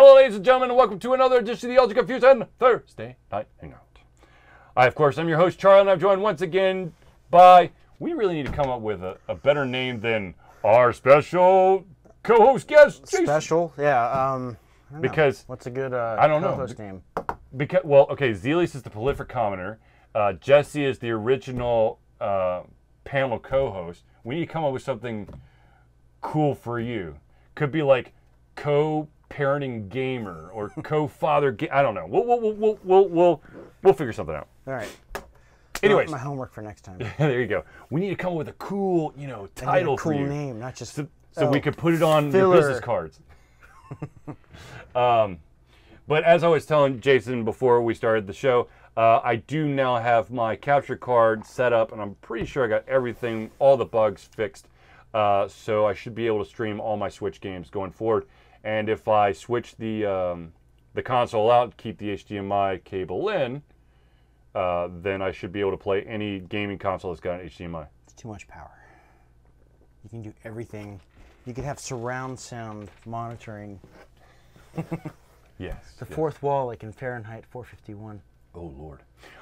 Hello, ladies and gentlemen, and welcome to another edition of the Ultra Confusion Thursday Night Hangout. I, of course, am your host, Charlie, and I'm joined once again by... We really need to come up with a better name than our special co-host guest, Jason. Special? Yeah, because... What's a good I don't co-host know. name? Because, well, okay, Zelius is the prolific commenter. Jesse is the original panel co-host. We need to come up with something cool for you. Could be like co-parenting gamer or co-father. I don't know. We'll figure something out. All right. Anyways, my homework for next time. there you go. We need to come up with a cool, title for you. Cool name, not just so we could put it on filler. your business cards. But as I was telling Jason before we started the show, I do now have my capture card set up, and I'm pretty sure I got everything, all the bugs fixed. So I should be able to stream all my Switch games going forward. And if I switch the console out, keep the HDMI cable in, then I should be able to play any gaming console that's got an HDMI. It's too much power. You can do everything. You could have surround sound monitoring. Yes. The fourth wall, like in Fahrenheit 451. Oh, Lord.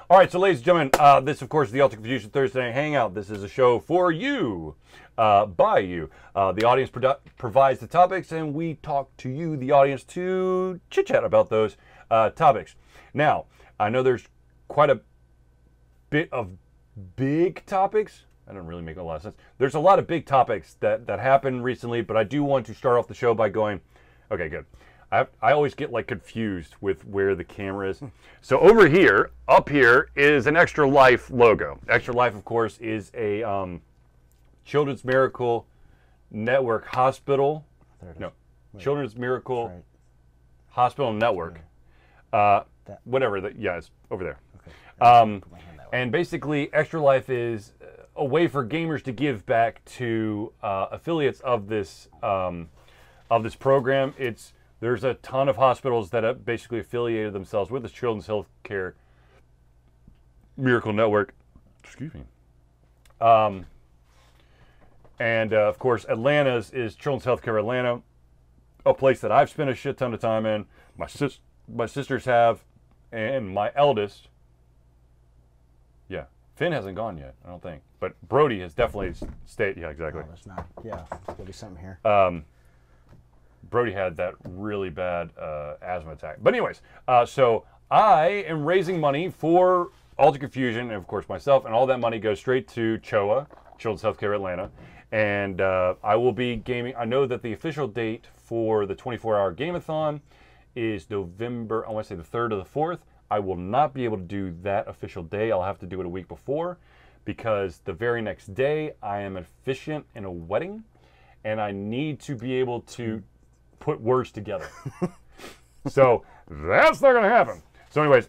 All right, so ladies and gentlemen, this, of course, is the Ultra Confusion Thursday Night Hangout. This is a show for you, by you. The audience provides the topics, and we talk to you, the audience, to chit-chat about those topics. Now, I know there's quite a bit of big topics. That doesn't really make a lot of sense. There's a lot of big topics that happened recently, but I do want to start off the show by going, okay, good. I always get like confused with where the camera is. So over here, up here, is an Extra Life logo. Extra Life, of course, is a Children's Miracle Network hospital. No, Children's Miracle Hospital Network. Whatever. Yeah, it's over there. Okay. And basically, Extra Life is a way for gamers to give back to affiliates of this program. There's a ton of hospitals that have basically affiliated themselves with this Children's Healthcare Miracle Network. Excuse me. And of course, Atlanta's is Children's Healthcare Atlanta, a place that I've spent a shit ton of time in. My sisters have, and my eldest. Yeah, Finn hasn't gone yet, I don't think, but Brody has definitely stayed. Yeah, exactly. No, there's not. Yeah, there's gotta be something here. Brody had that really bad asthma attack. But anyways, so I am raising money for Alter Confusion, and of course myself, and all that money goes straight to CHOA, Children's Healthcare Atlanta. And I will be gaming. I know that the official date for the 24-hour game-a-thon is November, I want to say the 3rd or the 4th. I will not be able to do that official day. I'll have to do it a week before, because the very next day I am an officiant in a wedding, and I need to be able to put words together. So that's not going to happen. So anyways,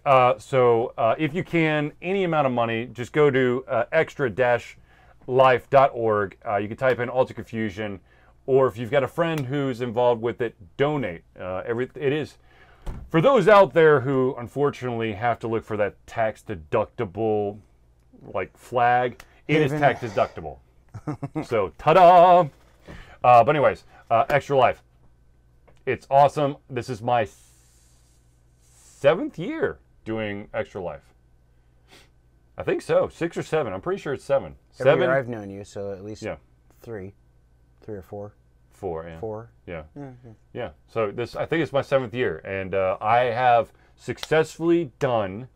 if you can, any amount of money, just go to extra-life.org. You can type in Alter Confusion, or if you've got a friend who's involved with it, donate. It is for those out there who unfortunately have to look for that tax deductible flag. It is tax deductible. So ta-da! But anyways, Extra Life. It's awesome. This is my 7th year doing Extra Life. I think so. 6 or 7. I'm pretty sure it's 7. Every year I've known you, so at least 3 or 4. 4, yeah. 4. Yeah. Yeah. So I think it's my 7th year, and I have successfully done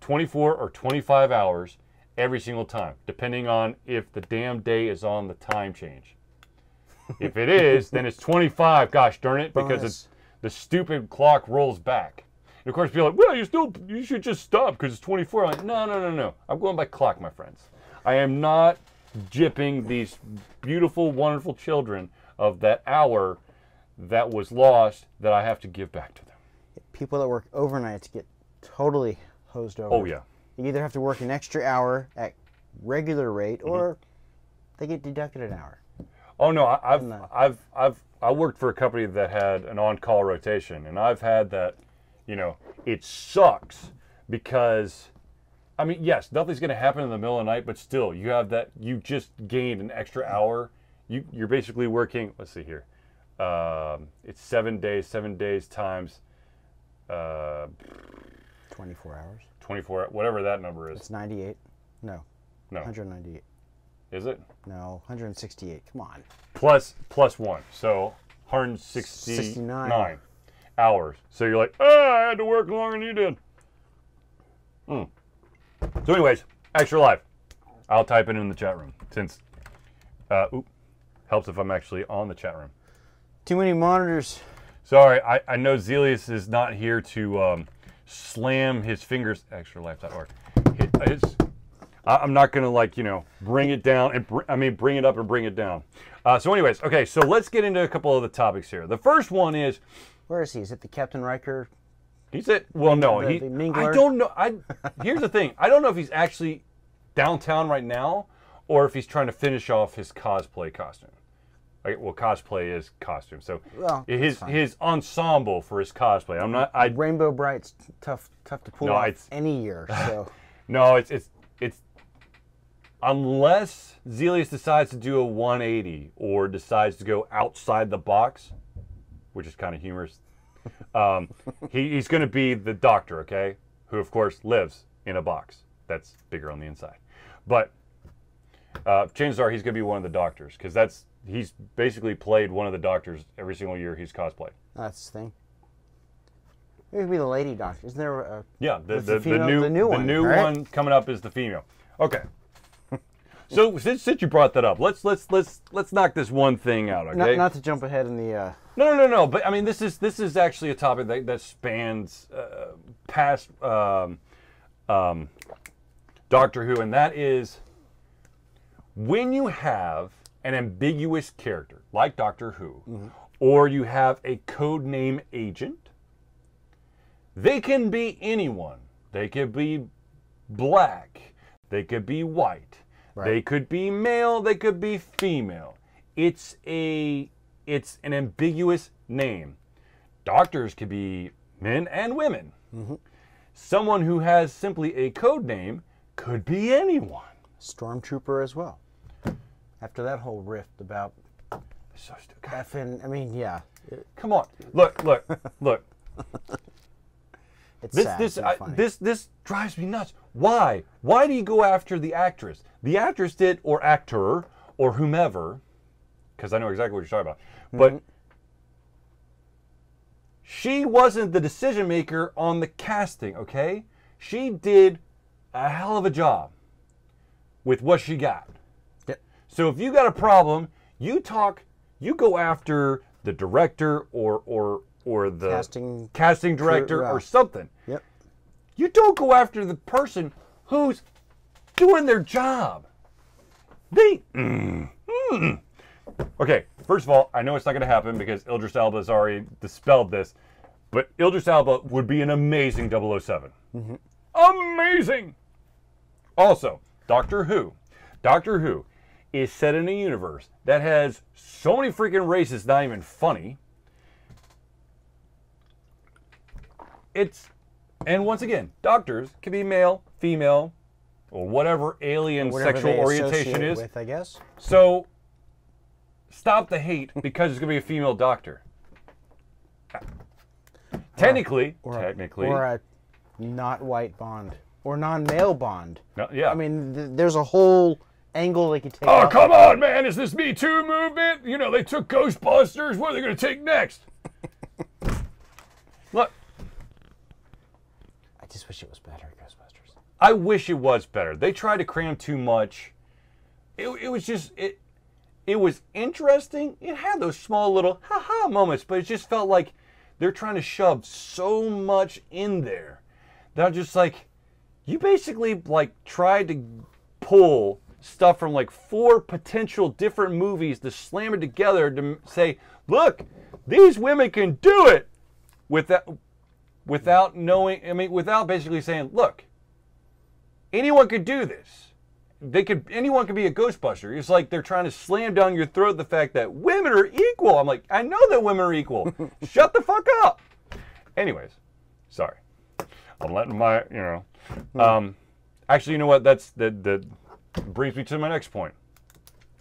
24 or 25 hours every single time, depending on if the damn day is on the time change. If it is, then it's 25. Gosh darn it, because the stupid clock rolls back. And of course, people are like, well, you should just stop because it's 24. I'm like, no. I'm going by clock, my friends. I am not gypping these beautiful, wonderful children of that hour that was lost that I have to give back to them. People that work overnights get totally hosed over. Oh yeah. You either have to work an extra hour at regular rate, or they get deducted an hour. Oh no, I worked for a company that had an on-call rotation, and I've had that. It sucks because, I mean, yes, nothing's going to happen in the middle of the night, but still, you have that. You just gained an extra hour. You're basically working. Let's see here. It's 7 days. 7 days times 24 hours. 24, whatever that number is. It's 98. No. No. 198. Is it? No, 168. Come on. Plus 1. So 169 hours. So you're like, oh, I had to work longer than you did. So anyways, extra life. I'll type it in the chat room since, helps if I'm actually on the chat room. Too many monitors. Sorry, I know Zelius is not here to slam his fingers. Extralife.org. I'm not going to, like, you know, bring it down and bring it up and bring it down. So anyways, okay, so let's get into a couple of the topics here. The first one is, where is he? Is it the Captain Riker? He's at, well, no, the Mingler? I don't know. Here's the thing. I don't know if he's actually downtown right now or if he's trying to finish off his cosplay costume. Well, cosplay is costume. So well, his ensemble for his cosplay. I'm not. Rainbow Bright's tough to pull off any year. So no, it's unless Zelius decides to do a 180 or decides to go outside the box, which is kind of humorous. He's going to be the Doctor, okay? Who of course lives in a box that's bigger on the inside. But chances are he's going to be one of the Doctors because he's basically played one of the Doctors every single year he's cosplayed. That's the thing. Maybe it'd be the Lady Doctor. Isn't there a yeah, the new right? one coming up is the female. Okay. So since you brought that up, let's knock this one thing out, okay? Not to jump ahead in the No. But I mean, this is actually a topic that spans past Doctor Who, and that is when you have an ambiguous character like Doctor Who, or you have a codename agent. They can be anyone. They could be black. They could be white. Right. They could be male. They could be female. It's an ambiguous name. Doctors could be men and women. Someone who has simply a code name could be anyone. Stormtrooper as well. After that whole rift about so stupid. effing, I mean, yeah. Come on, look. It's sad. This drives me nuts. Why? Why do you go after the actress? The actress did, or actor, or whomever, because I know exactly what you're talking about. But she wasn't the decision maker on the casting, okay? She did a hell of a job with what she got. Yep. So if you got a problem, you go after the director or the casting director or something. Yep. You don't go after the person who's doing their job. Okay, first of all, I know it's not going to happen because Idris Elba has already dispelled this, but Idris Elba would be an amazing 007. Amazing! Also, Doctor Who. Doctor Who is set in a universe that has so many freaking races, not even funny. And once again, doctors can be male, female, or whatever alien sexual orientation is. With, I guess. So, stop the hate because it's going to be a female doctor. Technically. Or a not white Bond. Or non-male Bond. No, yeah. I mean, there's a whole angle they could take. Oh, come on, man. Is this Me Too movement? You know, they took Ghostbusters. What are they going to take next? Look. I just wish it was better, Ghostbusters. I wish it was better. They tried to cram too much. It was interesting. It had those small little ha-ha moments, but it just felt like they're trying to shove so much in there. That I'm just like, you basically like tried to pull stuff from like 4 potential different movies to slam it together to say, look, these women can do it without knowing, without basically saying, look, anyone could do this. Anyone could be a Ghostbuster. It's like they're trying to slam down your throat the fact that women are equal. I'm like, I know that women are equal. Shut the fuck up. Anyways, sorry. I'm letting my, actually, you know what? That brings me to my next point.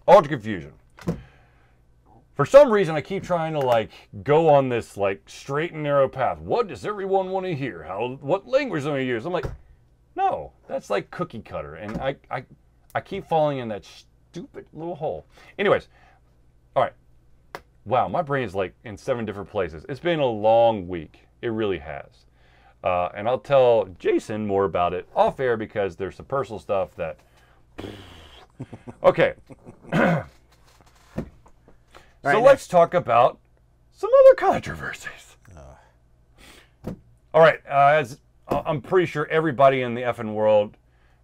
Altered Confusion. for some reason, I keep trying to like go on this like straight and narrow path. What does everyone want to hear? What language do I use? I'm like, no, that's like cookie cutter, and I keep falling in that stupid little hole. Anyways, all right. Wow, my brain's like in 7 different places. It's been a long week. It really has. And I'll tell Jason more about it off air because there's some personal stuff that. Okay. So let's talk about some other controversies. All right, as I'm pretty sure everybody in the effing world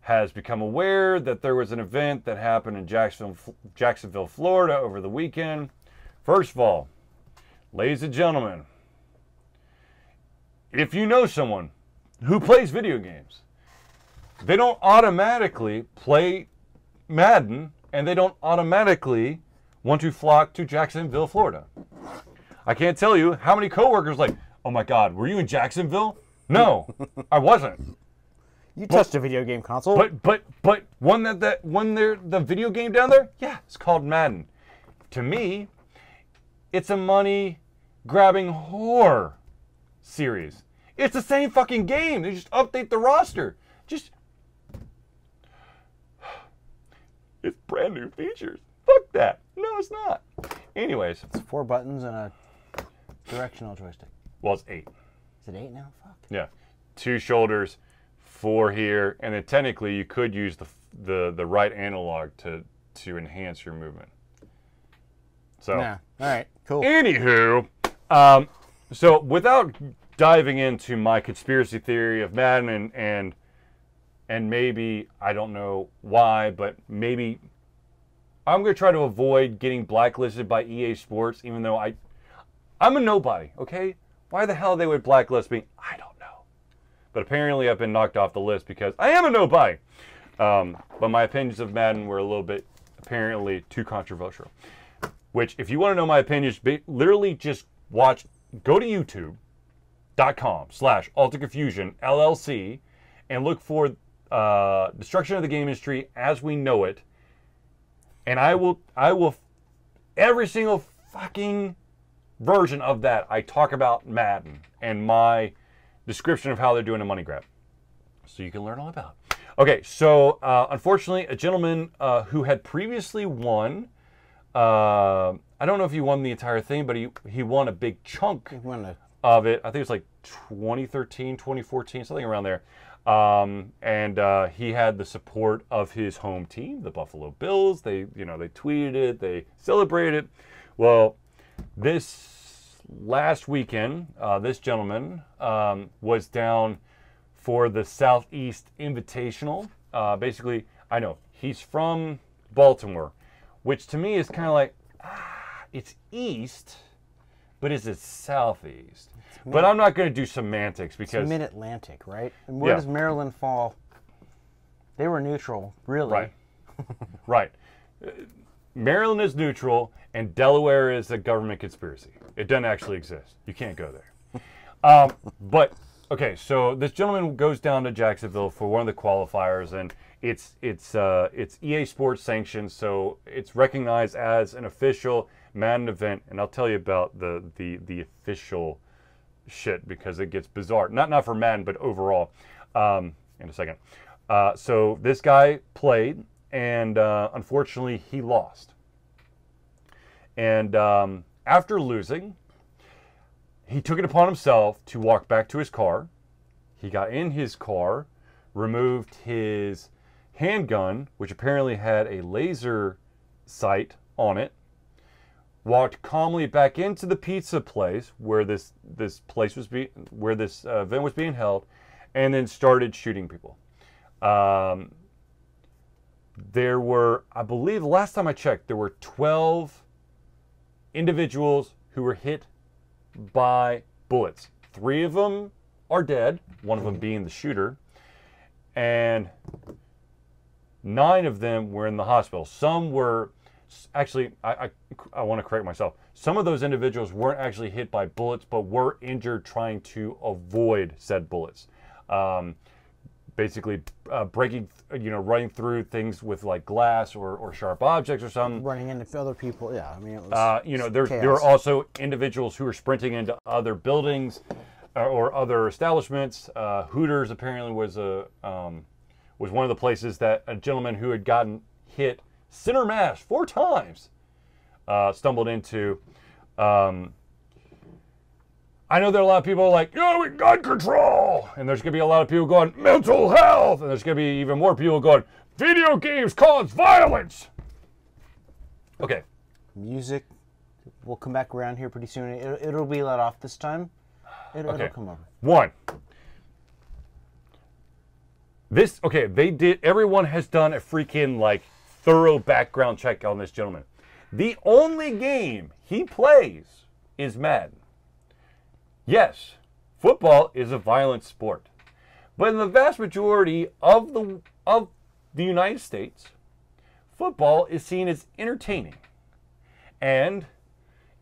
has become aware that there was an event that happened in Jacksonville, Florida over the weekend. First of all, ladies and gentlemen, if you know someone who plays video games, they don't automatically play Madden and they don't automatically want to flock to Jacksonville, Florida. I can't tell you how many coworkers like, oh my God, were you in Jacksonville? No, I wasn't. You touched a video game console. But the video game down there, yeah, it's called Madden. To me, it's a money grabbing whore series. It's the same fucking game. They just update the roster. It's brand new features. Fuck that. No, it's not. Anyways. It's 4 buttons and a directional joystick. Well, it's 8. Is it 8 now? Fuck. Yeah. 2 shoulders, 4 here, and then technically you could use the right analog to enhance your movement. So. Yeah. All right. Cool. Anywho, so without diving into my conspiracy theory of Madden and maybe, I don't know why, but maybe I'm going to try to avoid getting blacklisted by EA Sports, even though I'm a nobody, okay? Why the hell they would blacklist me, I don't know. But apparently I've been knocked off the list because I am a nobody. But my opinions of Madden were a little bit, apparently, too controversial. Which, if you want to know my opinions, literally just go to youtube.com/AlteredConfusionLLC and look for Destruction of the Game Industry as We Know It. And I will, every single fucking version of that, I talk about Madden and my description of how they're doing a money grab. So you can learn all about it. Okay, so unfortunately, a gentleman who had previously won, I don't know if he won the entire thing, but he won a big chunk of it. I think it was like 2013, 2014, something around there. And he had the support of his home team, the Buffalo Bills. They tweeted it, they celebrated it. Well, this last weekend, this gentleman was down for the Southeast Invitational. Basically, I know he's from Baltimore, which to me is kind of like, it's east, but is it southeast? But I'm not going to do semantics because... It's mid-Atlantic, right? And where does Maryland fall? They were neutral, really. Right. Right. Maryland is neutral, and Delaware is a government conspiracy. It doesn't actually exist. You can't go there. But, okay, so this gentleman goes down to Jacksonville for one of the qualifiers, and it's EA Sports sanctioned, so it's recognized as an official Madden event, and I'll tell you about the official shit because it gets bizarre. Not for Madden, but overall. In a second. So this guy played, and unfortunately he lost. And after losing, he took it upon himself to walk back to his car. He got in his car, removed his handgun, which apparently had a laser sight on it, walked calmly back into the pizza place where this event was being held, and then started shooting people. There were, I believe, last time I checked, there were 12 individuals who were hit by bullets. 3 of them are dead, one of them being the shooter, and 9 of them were in the hospital. Some were, actually, I want to correct myself. Some of those individuals weren't actually hit by bullets, but were injured trying to avoid said bullets. basically breaking, running through things with like glass or sharp objects or something. Running into other people. Yeah, I mean, it was there were also individuals who were sprinting into other buildings or other establishments. Hooters apparently was one of the places that a gentleman who had gotten hit center mass 4 times stumbled into. I know there are a lot of people like, we gun control, and there's going to be a lot of people going, mental health, and there's going to be even more people going, video games cause violence. Okay. Music, we'll come back around here pretty soon. It'll be let off this time. It'll come over. 1. Everyone has done a freaking, like, thorough background check on this gentleman. The only game he plays is Madden. Yes, football is a violent sport, but in the vast majority of the United States, football is seen as entertaining. And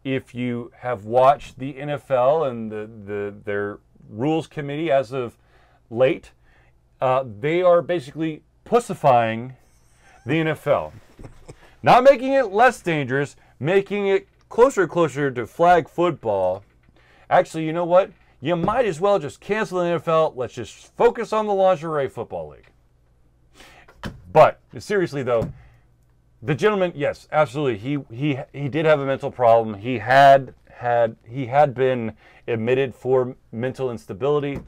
if you have watched the NFL and their rules committee as of late, they are basically pussifying the NFL, not making it less dangerous, making it closer and closer to flag football. Actually, you know what? You might as well just cancel the NFL. Let's just focus on the lingerie football league. But seriously, though, the gentleman, yes, absolutely, he did have a mental problem. He had been admitted for mental instability.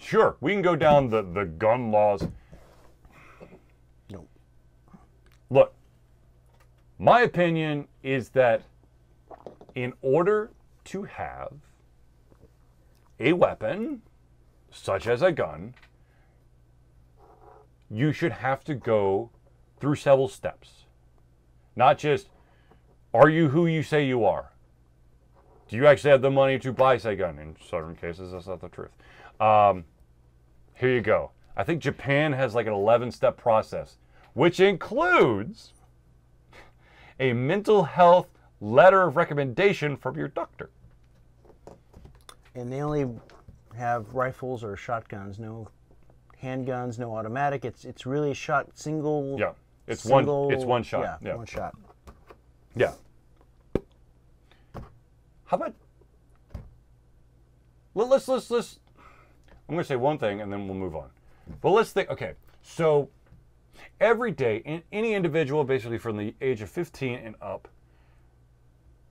Sure, we can go down the gun laws. No. Look. My opinion is that in order to have a weapon, such as a gun, you should have to go through several steps. Not just, are you who you say you are? Do you actually have the money to buy a gun? In certain cases, that's not the truth. Here you go. I think Japan has like an 11-step process, which includes a mental health letter of recommendation from your doctor. And they only have rifles or shotguns, no handguns, no automatic. It's really a single. Yeah, it's one shot. Yeah, one shot. Yeah. How about let's I'm going to say one thing and then we'll move on. But let's think. Okay, so every day, any individual, basically from the age of 15 and up,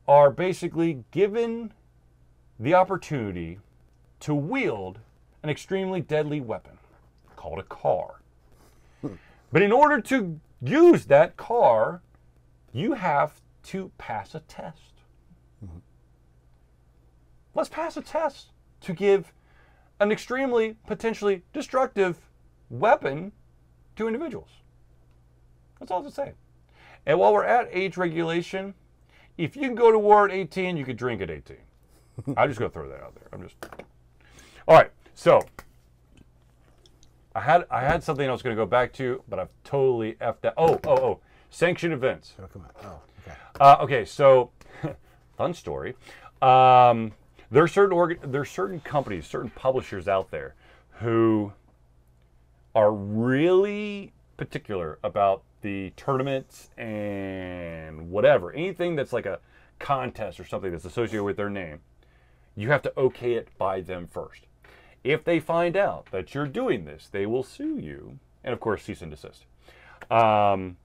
are basically given the opportunity to wield an extremely deadly weapon called a car. But in order to use that car, you have to pass a test. Mm-hmm. Let's pass a test to give an extremely potentially destructive weapon to individuals. That's all to say. And while we're at age regulation, if you can go to war at 18, you can drink at 18. I'm just going to throw that out there. All right, so I had something I was going to go back to, but I've totally effed that. Oh, sanctioned events. Oh, come on. Oh, okay. Okay, so fun story. There are certain companies, certain publishers out there who are really particular about the tournaments and whatever, anything that's like a contest or something that's associated with their name. You have to okay it by them first. If they find out that you're doing this, they will sue you, and of course cease and desist. And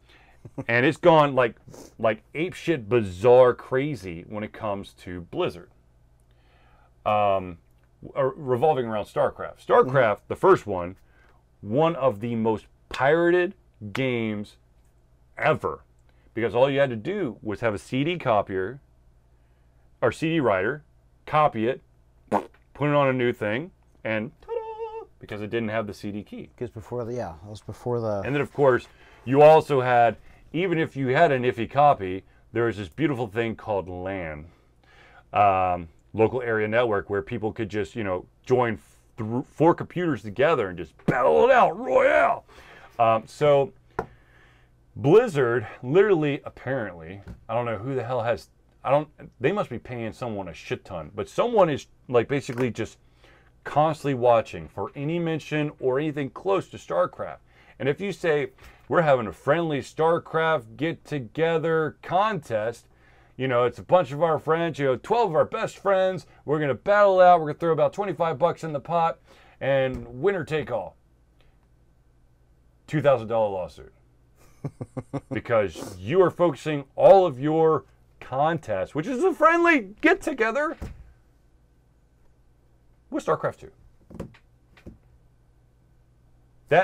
it's gone like apeshit bizarre crazy when it comes to Blizzard. Revolving around StarCraft. StarCraft, the first one of the most pirated games ever, because all you had to do was have a CD copier or CD writer, copy it, put it on a new thing, and ta-da! Because it didn't have the CD key. Because before that was before the. And then of course you also had, even if you had an iffy copy, there was this beautiful thing called LAN, local area network, where people could just join 4 computers together and just battle it out, royale. So Blizzard literally, apparently, I don't know who the hell has they must be paying someone a shit ton, but someone is like basically just constantly watching for any mention or anything close to StarCraft. And if you say, we're having a friendly StarCraft get-together contest, you know, it's a bunch of our friends, you know, 12 of our best friends, we're going to battle out, we're going to throw about 25 bucks in the pot, and winner take all. $2,000 lawsuit. Because you are focusing all of your contest, which is a friendly get-together, with StarCraft 2.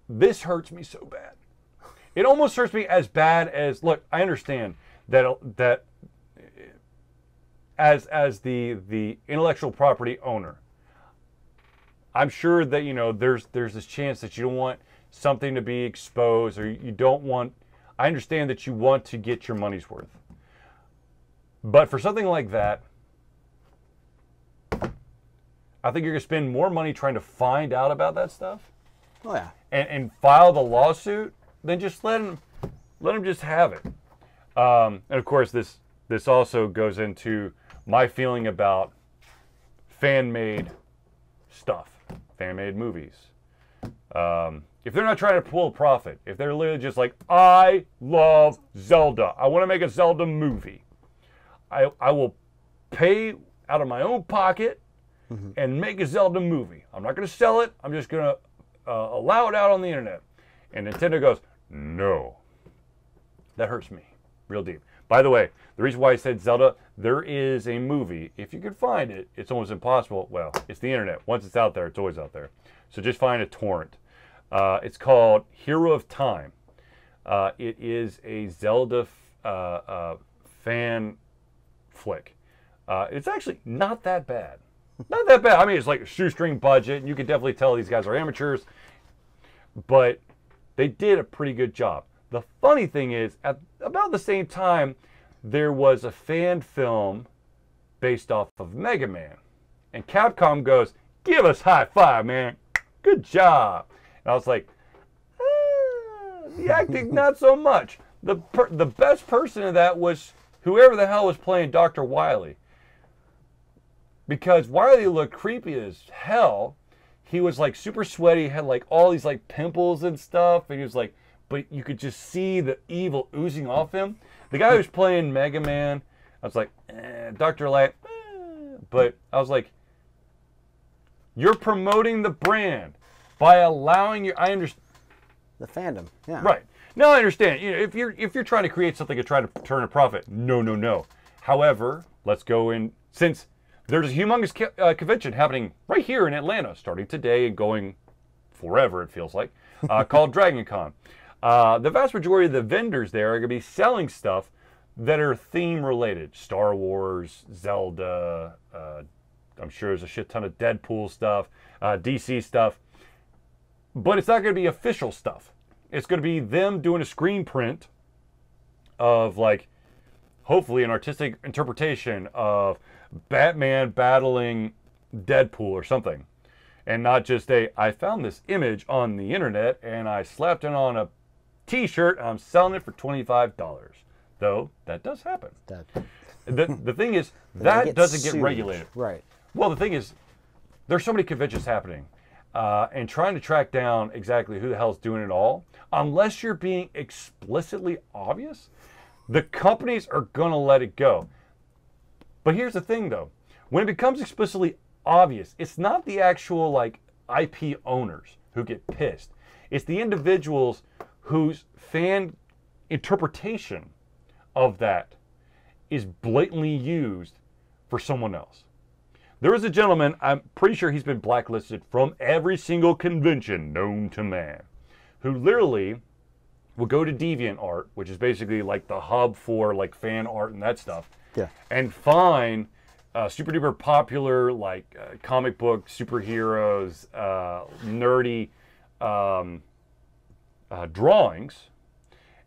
This hurts me so bad. It almost hurts me as bad as, look, I understand that as the intellectual property owner, I'm sure that, you know, there's this chance that you don't want something to be exposed, or you don't want, I understand that you want to get your money's worth. But for something like that, I think you're going to spend more money trying to find out about that stuff. Oh, yeah. And file the lawsuit, then just let them just have it. And of course, this also goes into my feeling about fan-made stuff, fan-made movies. If they're not trying to pull a profit, if they're literally just like, I love Zelda, I want to make a Zelda movie, I will pay out of my own pocket and make a Zelda movie. I'm not going to sell it. I'm just going to allow it out on the internet. And Nintendo goes, no. That hurts me real deep. By the way, the reason why I said Zelda, there is a movie. If you could find it, it's almost impossible. Well, it's the internet. Once it's out there, it's always out there. So just find a torrent. It's called Hero of Time. It is a Zelda fan flick. It's actually not that bad. Not that bad. I mean, it's like a shoestring budget, and you can definitely tell these guys are amateurs, but they did a pretty good job. The funny thing is, at about the same time, there was a fan film based off of Mega Man, and Capcom goes, give us high five, man. Good job. And I was like, the acting, not so much. The best person in that was whoever the hell was playing Dr. Wily. Because Wily looked creepy as hell. He was like super sweaty, had like all these like pimples and stuff, and he was like, but you could just see the evil oozing off him. The guy who was playing Mega Man, I was like, Dr. Light, but I was like, you're promoting the brand by allowing your, I understand. The fandom, yeah. Right. No, I understand. You know, if you're trying to create something and try to turn a profit, no. However, let's go in, since there's a humongous convention happening right here in Atlanta, starting today and going forever, it feels like, called DragonCon. The vast majority of the vendors there are going to be selling stuff that are theme related. Star Wars, Zelda, I'm sure there's a shit ton of Deadpool stuff, DC stuff. But it's not going to be official stuff. It's going to be them doing a screen print of, like, hopefully an artistic interpretation of Batman battling Deadpool or something. And not just I found this image on the internet and I slapped it on a t-shirt and I'm selling it for $25. Though, that does happen. The thing is, that doesn't get regulated. Right. Well, the thing is, there's so many conventions happening. And trying to track down exactly who the hell's doing it all, unless you're being explicitly obvious, the companies are going to let it go. But here's the thing, though. When it becomes explicitly obvious, it's not the actual, like, IP owners who get pissed. It's the individuals whose fan interpretation of that is blatantly used for someone else. There is a gentleman, I'm pretty sure he's been blacklisted from every single convention known to man, who literally will go to DeviantArt, which is basically like the hub for like fan art and that stuff, and find super duper popular like comic book superheroes, nerdy drawings,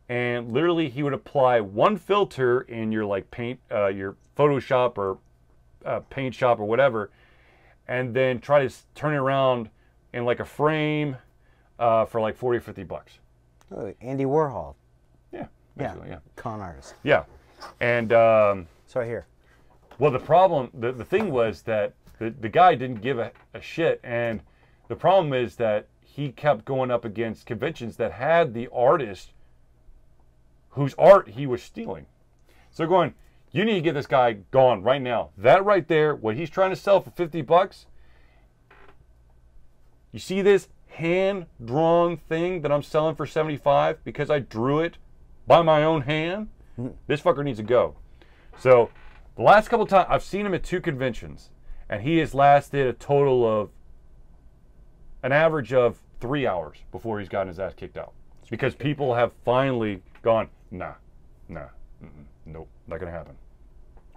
and literally he would apply one filter in your like paint, your Photoshop or paint shop or whatever, and then try to turn it around in like a frame for like 40 or 50 bucks. Oh, Andy Warhol. Yeah. basically. Yeah. Con artist. Yeah. And So here. well, the problem, the thing was that the guy didn't give a shit, and the problem is that he kept going up against conventions that had the artist whose art he was stealing. So going, you need to get this guy gone right now. That right there, what he's trying to sell for $50, you see this hand-drawn thing that I'm selling for $75 because I drew it by my own hand? This fucker needs to go. So the last couple times, I've seen him at 2 conventions, and he has lasted a total of an average of 3 hours before he's gotten his ass kicked out. It's because people have finally gone, nah, nope, not gonna happen.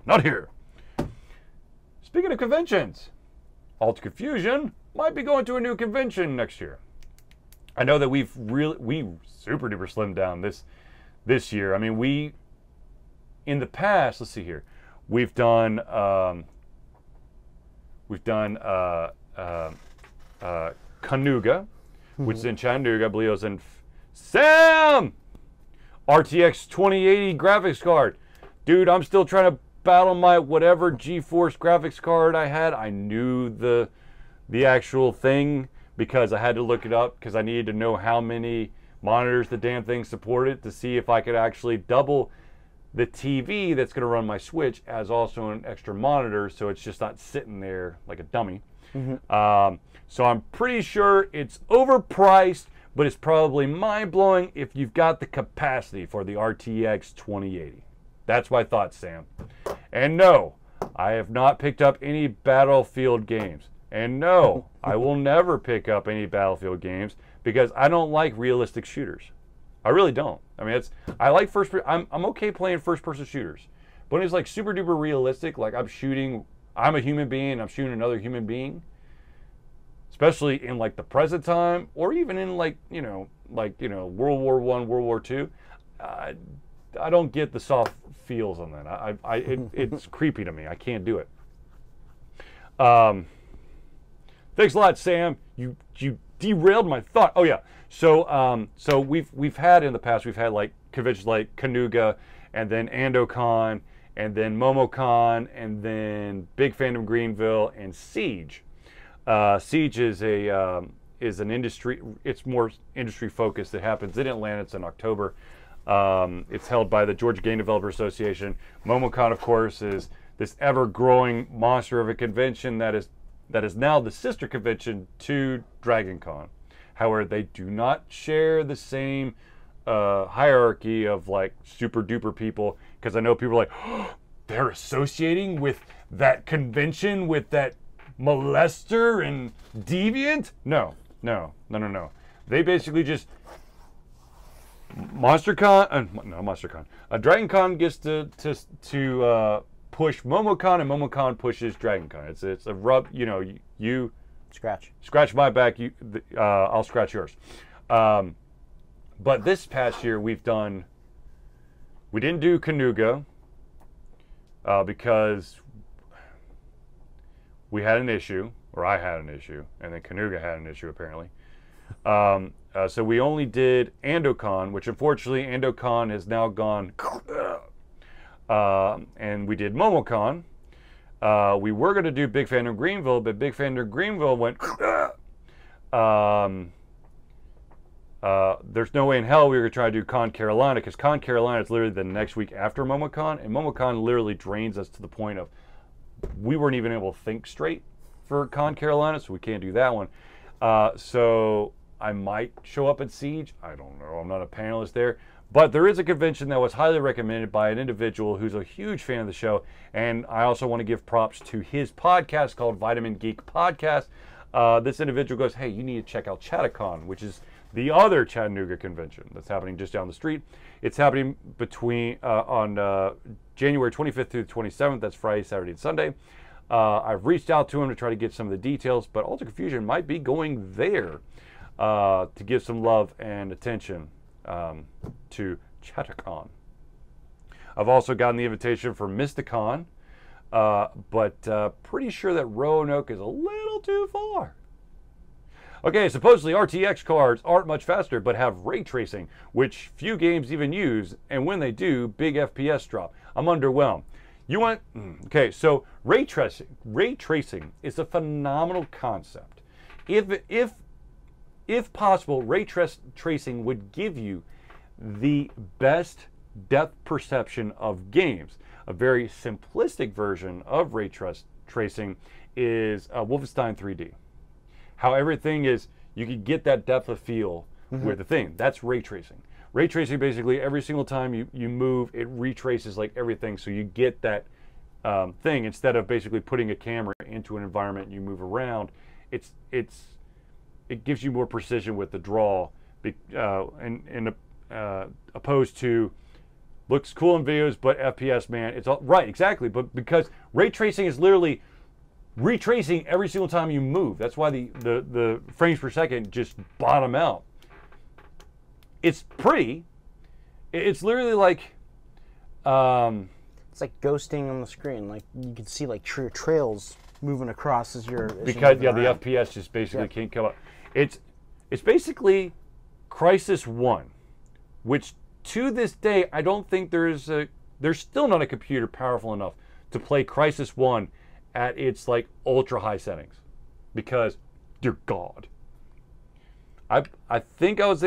Not here. Speaking of conventions, Alter Confusion might be going to a new convention next year. I know that we super duper slimmed down this year. I mean, we in the past, let's see here, we've done Canuga, which is in Chattanooga. I believe it was in Sam RTX 2080 graphics card. Dude, I'm still trying to battle my whatever GeForce graphics card I had. I knew the actual thing because I had to look it up because I needed to know how many monitors the damn thing supported to see if I could actually double the TV that's going to run my Switch as also an extra monitor, so it's just not sitting there like a dummy. So I'm pretty sure it's overpriced, but it's probably mind-blowing if you've got the capacity for the RTX 2080. That's my thoughts, Sam. And no, I have not picked up any Battlefield games. And no, I will never pick up any Battlefield games because I don't like realistic shooters. I really don't. I mean, I like I'm okay playing first-person shooters. But when it's like super duper realistic, like I'm a human being, I'm shooting another human being, especially in like the present time, or even in like, World War I, World War II, I don't get the soft feels on that. It's creepy to me. I can't do it. Thanks a lot, Sam. You derailed my thought. Oh yeah. So we've had in the past, we've had like conventions like Canuga, and then AndoCon, and then MomoCon, and then Big Fandom Greenville, and Siege. Siege is an industry. It's more industry focused. It happens in Atlanta. It's in October. It's held by the Georgia Game Developer Association. MomoCon, of course, is this ever-growing monster of a convention that is now the sister convention to DragonCon. However, they do not share the same hierarchy of like super duper people, because I know people are like, oh, they're associating with that convention with that molester and deviant. No. They basically just DragonCon gets to push MomoCon, and MomoCon pushes DragonCon. It's a rub. You scratch my back. I'll scratch yours. But this past year we didn't do Canuga because we had an issue, or I had an issue, and then Canuga had an issue apparently. So we only did AndoCon, which unfortunately AndoCon has now gone. And we did MomoCon. We were going to do Big Fandom Greenville, but Big Fandom Greenville went. There's no way in hell we were going to try to do Con Carolina, because Con Carolina is literally the next week after MomoCon, and MomoCon literally drains us to the point of we weren't even able to think straight for Con Carolina, so we can't do that one. So I might show up at Siege. I don't know. I'm not a panelist there. But there is a convention that was highly recommended by an individual who's a huge fan of the show, and I also want to give props to his podcast called Vitamin Geek Podcast. This individual goes, hey, you need to check out ChatterCon, which is the other Chattanooga convention that's happening just down the street. It's happening on January 25th through the 27th. That's Friday, Saturday, and Sunday. I've reached out to him to try to get some of the details, but Alter Confusion might be going there to give some love and attention to ChatterCon. I've also gotten the invitation for Mysticon, but pretty sure that Roanoke is a little too far. Okay, supposedly RTX cards aren't much faster, but have ray tracing, which few games even use, and when they do, big FPS drop. I'm underwhelmed. You want, okay, so ray tracing is a phenomenal concept. If possible, ray tracing would give you the best depth perception of games. A very simplistic version of ray tracing is Wolfenstein 3D. How everything is, you can get that depth of field with the thing. That's ray tracing. Ray tracing, basically, every single time you move, it retraces like everything, so you get that thing. Instead of basically putting a camera into an environment and you move around, it gives you more precision with the draw, opposed to looks cool in videos, but FPS, man, it's all right, exactly. But because ray tracing is literally retracing every single time you move. That's why the frames per second just bottom out. It's pretty. It's literally like it's like ghosting on the screen. Like you can see like trails moving across as you're because yeah, the FPS just basically can't come up. It's basically Crysis 1, which to this day I don't think there's still not a computer powerful enough to play Crysis 1 at its like ultra high settings, because dear God, I think I was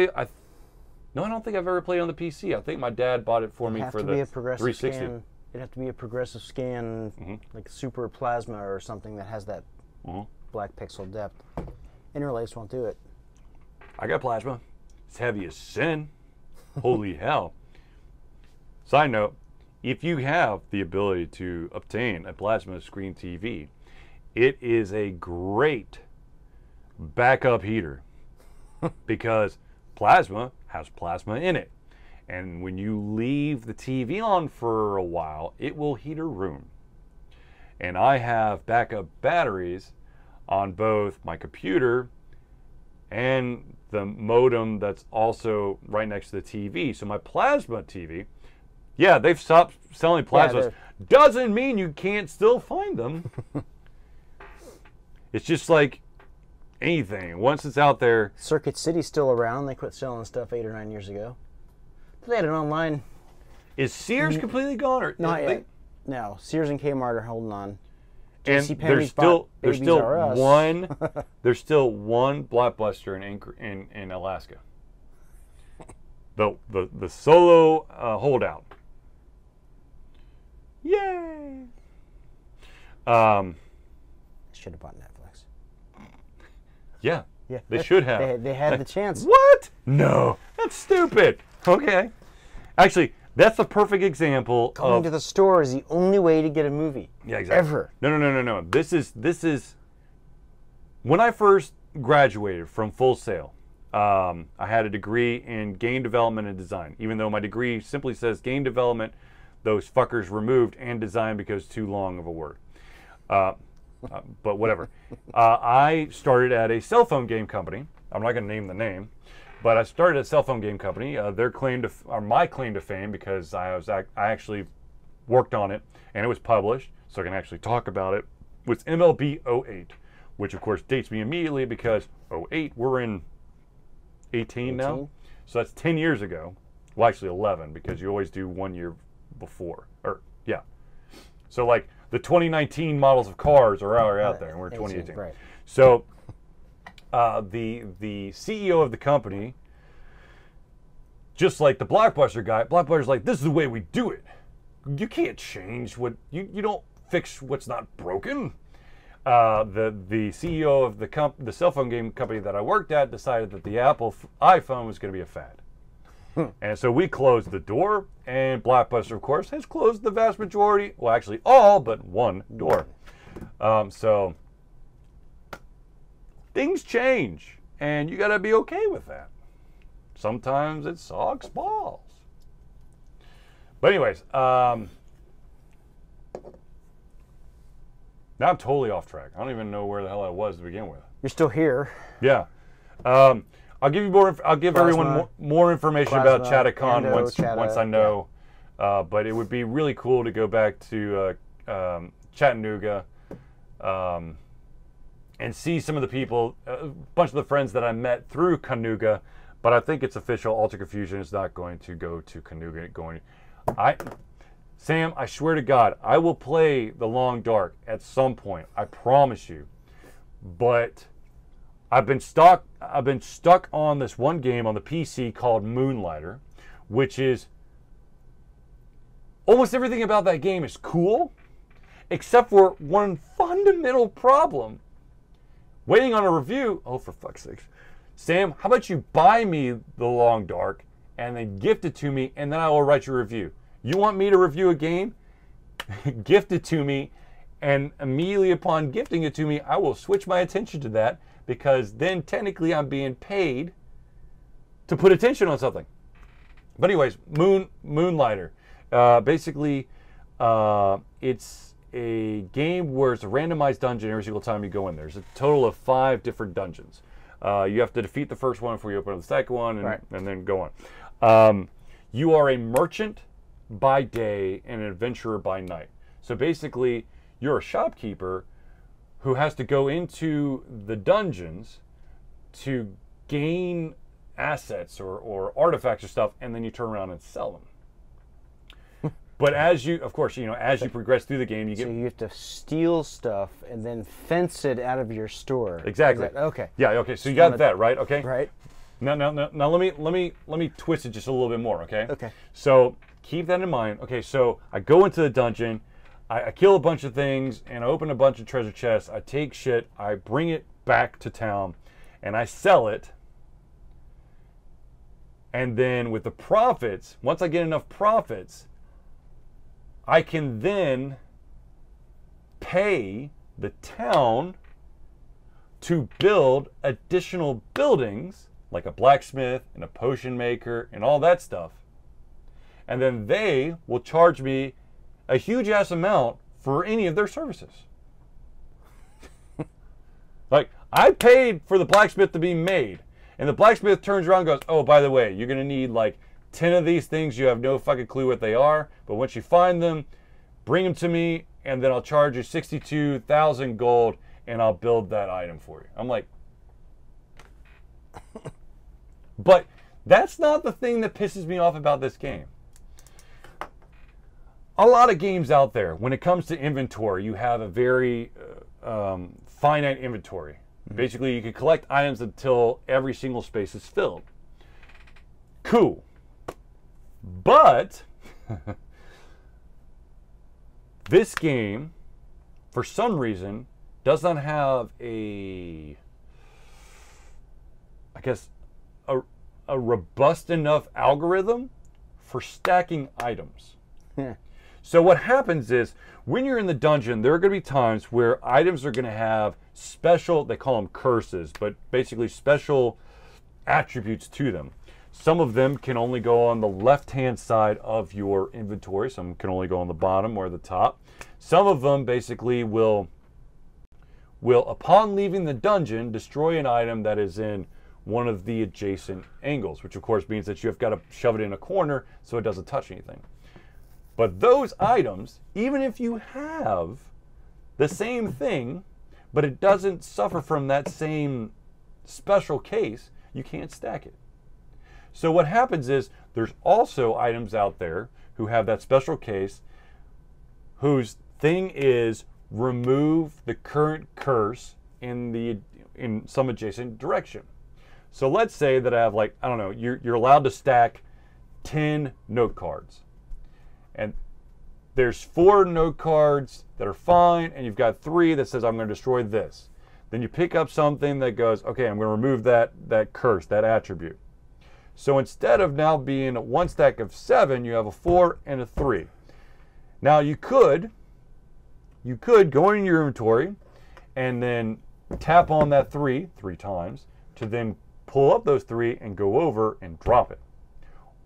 no, I don't think I've ever played on the PC. I think my dad bought it for me for the 360. It'd have to be a progressive scan, like Super Plasma or something that has that black pixel depth. Interlace won't do it. I got plasma. It's heavy as sin. Holy hell. Side note, if you have the ability to obtain a plasma screen TV, it is a great backup heater because plasma has plasma in it. And when you leave the TV on for a while, it will heat a room. And I have backup batteries on both my computer and the modem that's also right next to the TV. So my plasma TV, yeah, they've stopped selling plasmas. Doesn't mean you can't still find them. It's just like anything. Once it's out there. Circuit City's still around. They quit selling stuff 8 or 9 years ago. They had an online. Is Sears completely gone? Or not yet. No, Sears and Kmart are holding on. And there's still one Blockbuster in Alaska. The solo holdout. Yay! Should have bought Netflix. Yeah, they should have. They had the chance. What? No, that's stupid. Okay, actually, that's a perfect example. Going to the store is the only way to get a movie. Yeah, exactly. Ever. No. This is when I first graduated from Full Sail. I had a degree in game development and design, even though my degree simply says game development, those fuckers removed, and design because it's too long of a word. But whatever. I started at a cell phone game company. I'm not going to name the name, but I started a cell phone game company. My claim to fame, because I actually worked on it and it was published, so I can actually talk about it, was MLB 08, which of course dates me immediately because 08, we're in 18 now, so that's 10 years ago. Well, actually 11, because you always do 1 year before, or yeah. So like the 2019 models of cars are out there, and we're 2018. Right. So the CEO of the company, just like the Blockbuster guy, Blockbuster's like, this is the way we do it. You can't change what you don't fix what's not broken. The CEO of the cell phone game company that I worked at decided that the Apple iPhone was going to be a fad. And so we closed the door, and Blockbuster, of course, has closed the vast majority, well, actually all but one door. So things change, and you got to be okay with that. Sometimes it sucks balls. But anyways, now I'm totally off track. I don't even know where the hell I was to begin with. You're still here. Yeah. I'll give you more. I'll give everyone more information about ChatterCon once I know. Yeah. But it would be really cool to go back to Chattanooga, and and see some of the people, a bunch of the friends that I met through Canuga, but I think it's official. Altered Confusion is not going to go to Canuga. Sam, I swear to God, I will play The Long Dark at some point. I promise you. But I've been stuck on this one game on the PC called Moonlighter, which is almost everything about that game is cool, except for one fundamental problem. Waiting on a review. Oh, for fuck's sake. Sam, how about you buy me The Long Dark and then gift it to me, and then I will write you a review. You want me to review a game? Gift it to me, and immediately upon gifting it to me, I will switch my attention to that, because then technically I'm being paid to put attention on something. But anyways, Moonlighter. Basically, it's a game where it's a randomized dungeon every single time you go in. There's a total of 5 different dungeons. You have to defeat the first one before you open up the second one, and then go on. You are a merchant by day and an adventurer by night. So basically, you're a shopkeeper who has to go into the dungeons to gain assets or artifacts or stuff, and then you turn around and sell them. But as you, of course, as you progress through the game, you have to steal stuff and then fence it out of your store. Exactly. Okay. Yeah. Okay. So you got that right. Okay. Right. Now let me twist it just a little bit more. Okay. Okay. So keep that in mind. Okay. So I go into the dungeon, I kill a bunch of things, and I open a bunch of treasure chests. I take shit, I bring it back to town, and I sell it. And then with the profits, once I get enough profits, I can then pay the town to build additional buildings, like a blacksmith and a potion maker and all that stuff. And then they will charge me a huge ass amount for any of their services. Like, I paid for the blacksmith to be made, and the blacksmith turns around and goes, oh, by the way, you're gonna need like 10 of these things. You have no fucking clue what they are, but once you find them, bring them to me, and then I'll charge you 62,000 gold, and I'll build that item for you. I'm like, but that's not the thing that pisses me off about this game. A lot of games out there, when it comes to inventory, you have a very finite inventory. Basically, you can collect items until every single space is filled. Cool. But this game, for some reason, does not have a robust enough algorithm for stacking items. So what happens is, when you're in the dungeon, there are going to be times where items are going to have special, they call them curses, but basically special attributes to them. Some of them can only go on the left-hand side of your inventory. Some can only go on the bottom or the top. Some of them basically will upon leaving the dungeon, destroy an item that is in one of the adjacent angles, which of course means that you've got to shove it in a corner so it doesn't touch anything. But those items, even if you have the same thing, but it doesn't suffer from that same special case, you can't stack it. So what happens is, there's also items out there who have that special case, whose thing is remove the current curse in some adjacent direction. So let's say that I have, like, I don't know, you're allowed to stack 10 note cards. And there's 4 note cards that are fine, and you've got 3 that says I'm going to destroy this. Then you pick up something that goes, okay, I'm going to remove that curse, that attribute. So instead of now being 1 stack of 7, you have a 4 and a 3. Now you could go in your inventory and then tap on that 3 times to then pull up those 3 and go over and drop it.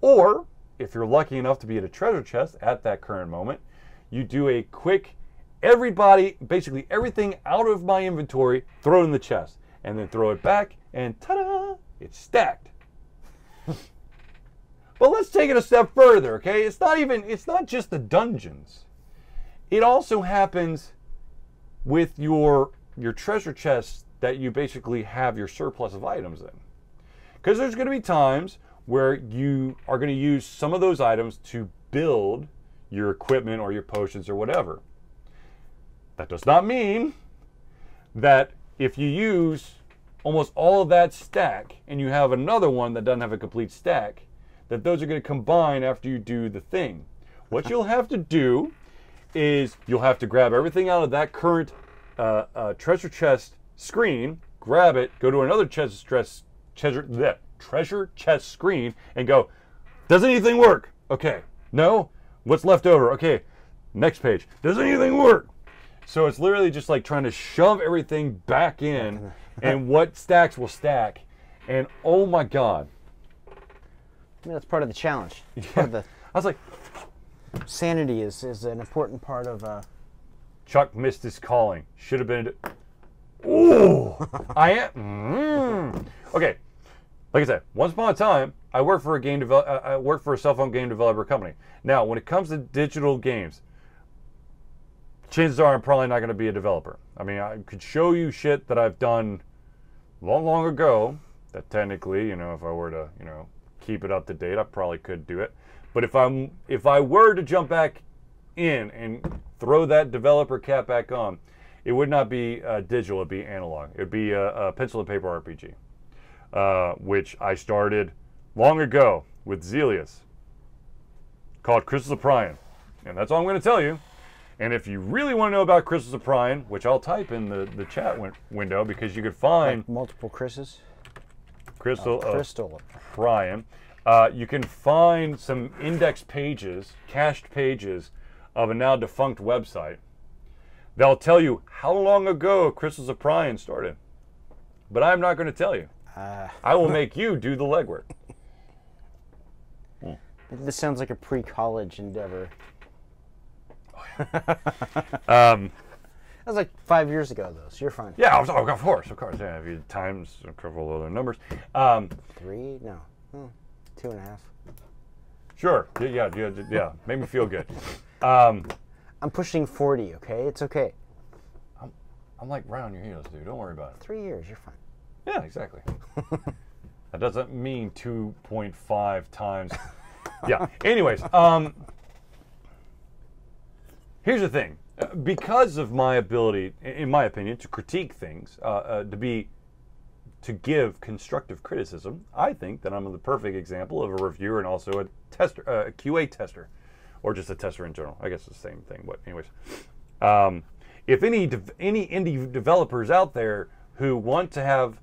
Or if you're lucky enough to be at a treasure chest at that current moment, you do a quick, basically everything out of my inventory, throw it in the chest, and then throw it back, and ta-da, it's stacked. But let's take it a step further, okay? It's not just the dungeons. It also happens with your treasure chests that you basically have your surplus of items in. Because there's going to be times where you are going to use some of those items to build your equipment or your potions or whatever. That does not mean that if you use almost all of that stack and you have another one that doesn't have a complete stack, that those are going to combine after you do the thing. What you'll have to do is you'll have to grab everything out of that current treasure chest screen, grab it, go to another treasure chest screen and go, does anything work? Okay, no? What's left over? Okay, next page. Does anything work? So it's literally just like trying to shove everything back in and what stacks will stack. And oh my God. I mean, that's part of the challenge. Yeah. I was like, sanity is an important part of... Chuck missed his calling. Should have been... Ooh! I am... Okay. Like I said, once upon a time, I worked for a cell phone game developer company. Now, when it comes to digital games, chances are I'm probably not going to be a developer. I mean, I could show you shit that I've done long, long ago that technically, you know, if I were to, you know, keep it up to date, I probably could do it. But if I were to jump back in and throw that developer cap back on, it would not be digital, it'd be analog. It'd be a pencil and paper RPG, which I started long ago with Zelius, called Crystals of Prion. And that's all I'm going to tell you. And if you really want to know about Crystals of Prion, which I'll type in the chat window because you could find... Like multiple Chris's? Crystal of Crystal. Prion. You can find some index pages, cached pages of a now defunct website. They'll tell you how long ago Crystals of Prion started. But I'm not going to tell you. I will make you do the legwork. This sounds like a pre-college endeavor. That was like 5 years ago, though, so you're fine. Yeah, of course. Yeah, if you times a couple other numbers. 3? No. 2.5. Sure. Yeah. Made me feel good. I'm pushing 40, okay? It's okay. I'm like right on your heels, dude. Don't worry about it. 3 years, you're fine. Yeah, exactly. That doesn't mean 2.5 times. Yeah. Anyways, here's the thing. Because of my ability, in my opinion, to critique things, to give constructive criticism, I think that I'm the perfect example of a reviewer and also a tester, a QA tester, or just a tester in general. I guess it's the same thing. But anyways, if any indie developers out there who want to have,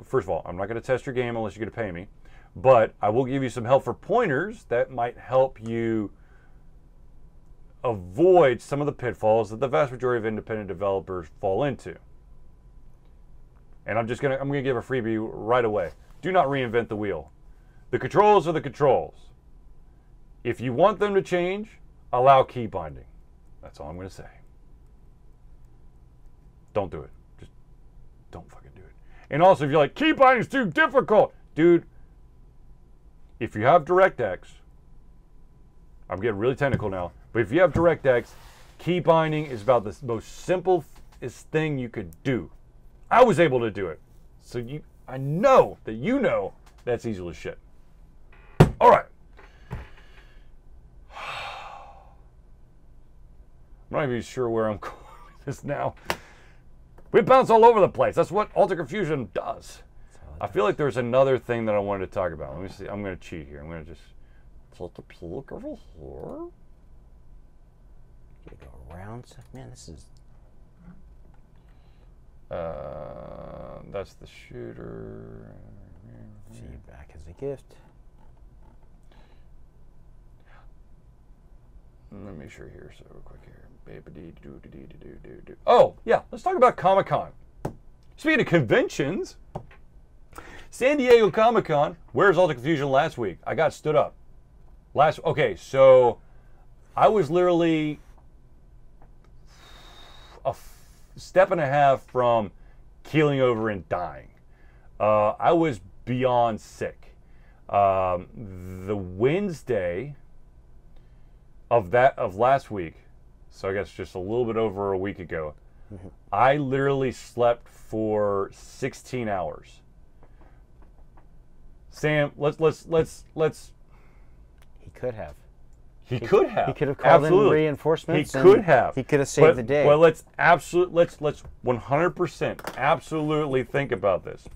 first of all, I'm not gonna test your game unless you're gonna pay me, but I will give you some helpful pointers that might help you avoid some of the pitfalls that the vast majority of independent developers fall into. And I'm gonna give a freebie right away. Do not reinvent the wheel. The controls are the controls. If you want them to change, allow key binding. That's all I'm gonna say. Don't do it. Just don't fucking do it. And also, if you're like, key binding's too difficult, dude, if you have DirectX, I'm getting really technical now, but if you have DirectX, key binding is about the most simplest thing you could do. I was able to do it. So I know that you know that's easy as shit. All right. I'm not even sure where I'm going with this now. We bounce all over the place. That's what Altered Confusion does. I feel like there's another thing that I wanted to talk about. Let me see. I'm going to cheat here. I'm going to just take a peek over here. You go around stuff. Man, this is... that's the shooter. Feedback as a gift. Let me make sure here, so real quick here. Oh, yeah, let's talk about Comic-Con. Speaking of conventions, San Diego Comic-Con, where's Altered Confusion last week? I got stood up. Okay, so I was literally a step and a half from keeling over and dying. I was beyond sick. The Wednesday of last week, so I guess just a little bit over a week ago, I literally slept for 16 hours. Sam, let's. He could have. He could have. He could have called in Absolutely. reinforcements. He could have. He could have saved the day. Well, let's 100% absolutely think about this.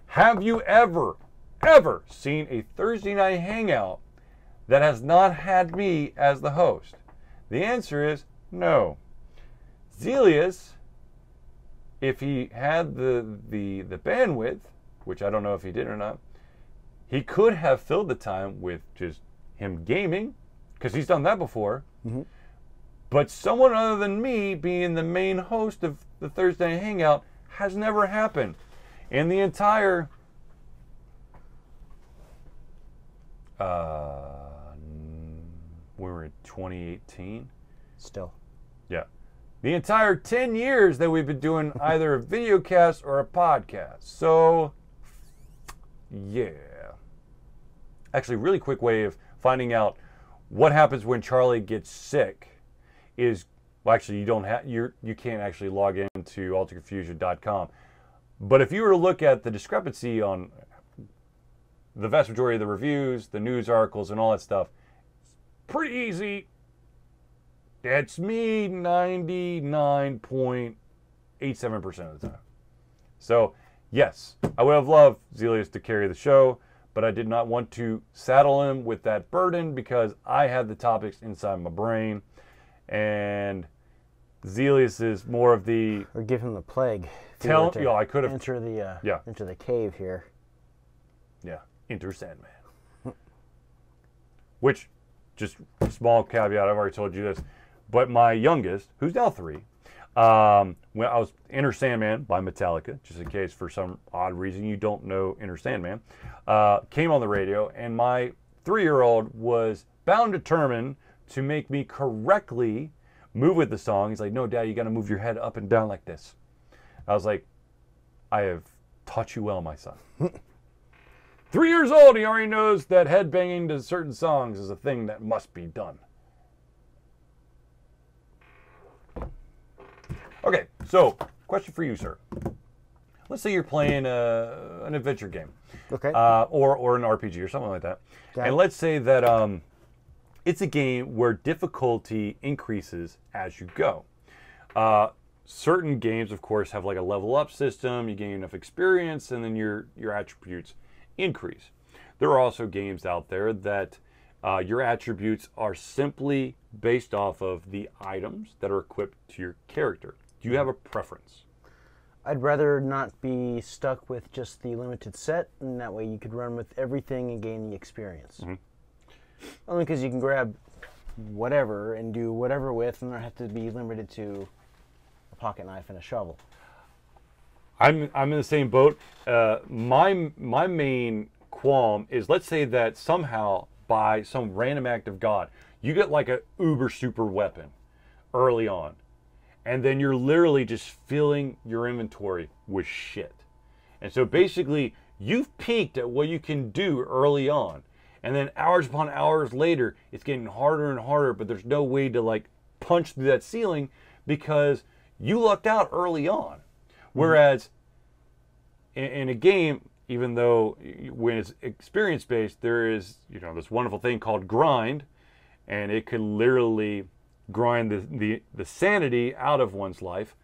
Have you ever seen a Thursday night hangout that has not had me as the host? The answer is no. Zelius, if he had the bandwidth, which I don't know if he did or not, he could have filled the time with just him gaming, because he's done that before. But someone other than me being the main host of the Thursday Hangout has never happened. In the entire we were in 2018. Still. Yeah. The entire 10 years that we've been doing either a video cast or a podcast. So, yeah. Actually, really quick way of finding out what happens when Charlie gets sick is, well, actually, you can't actually log into AlteredConfusion.com. But if you were to look at the discrepancy on the vast majority of the reviews, the news articles, and all that stuff, it's pretty easy. It's me 99.87% of the time. So, yes, I would have loved Zelius to carry the show, but I did not want to saddle him with that burden because I had the topics inside my brain, and Zelius is more of the... Or give him the plague. I could have... Enter the cave here. Yeah, enter Sandman. Which, just a small caveat, I've already told you this, but my youngest, who's now 3, when I was Enter Sandman by Metallica, just in case for some odd reason you don't know Enter Sandman, came on the radio, and my 3-year-old was bound determined to make me correctly move with the song. He's like, no, Dad, you got to move your head up and down like this. I was like, I have taught you well, my son. 3 years old, he already knows that head banging to certain songs is a thing that must be done. Okay, so question for you, sir. Let's say you're playing an adventure game, Okay. or an RPG or something like that, Okay. and let's say that it's a game where difficulty increases as you go. Certain games, of course, have like a level up system. You gain enough experience, and then your attributes increase. There are also games out there that your attributes are simply based off of the items that are equipped to your character. Do you have a preference? I'd rather not be stuck with just the limited set, and that way you could run with everything and gain the experience. Only because you can grab whatever and do whatever with, and not have to be limited to a pocket knife and a shovel. I'm in the same boat. My main qualm is, let's say that somehow by some random act of God, you get like a uber super weapon early on, and then you're literally just filling your inventory with shit. And so basically, you've peaked at what you can do early on, and then hours upon hours later, it's getting harder and harder, but there's no way to like punch through that ceiling because you lucked out early on. Whereas in a game, even though when it's experience-based, there is, this wonderful thing called grind, and it could literally grind the sanity out of one's life.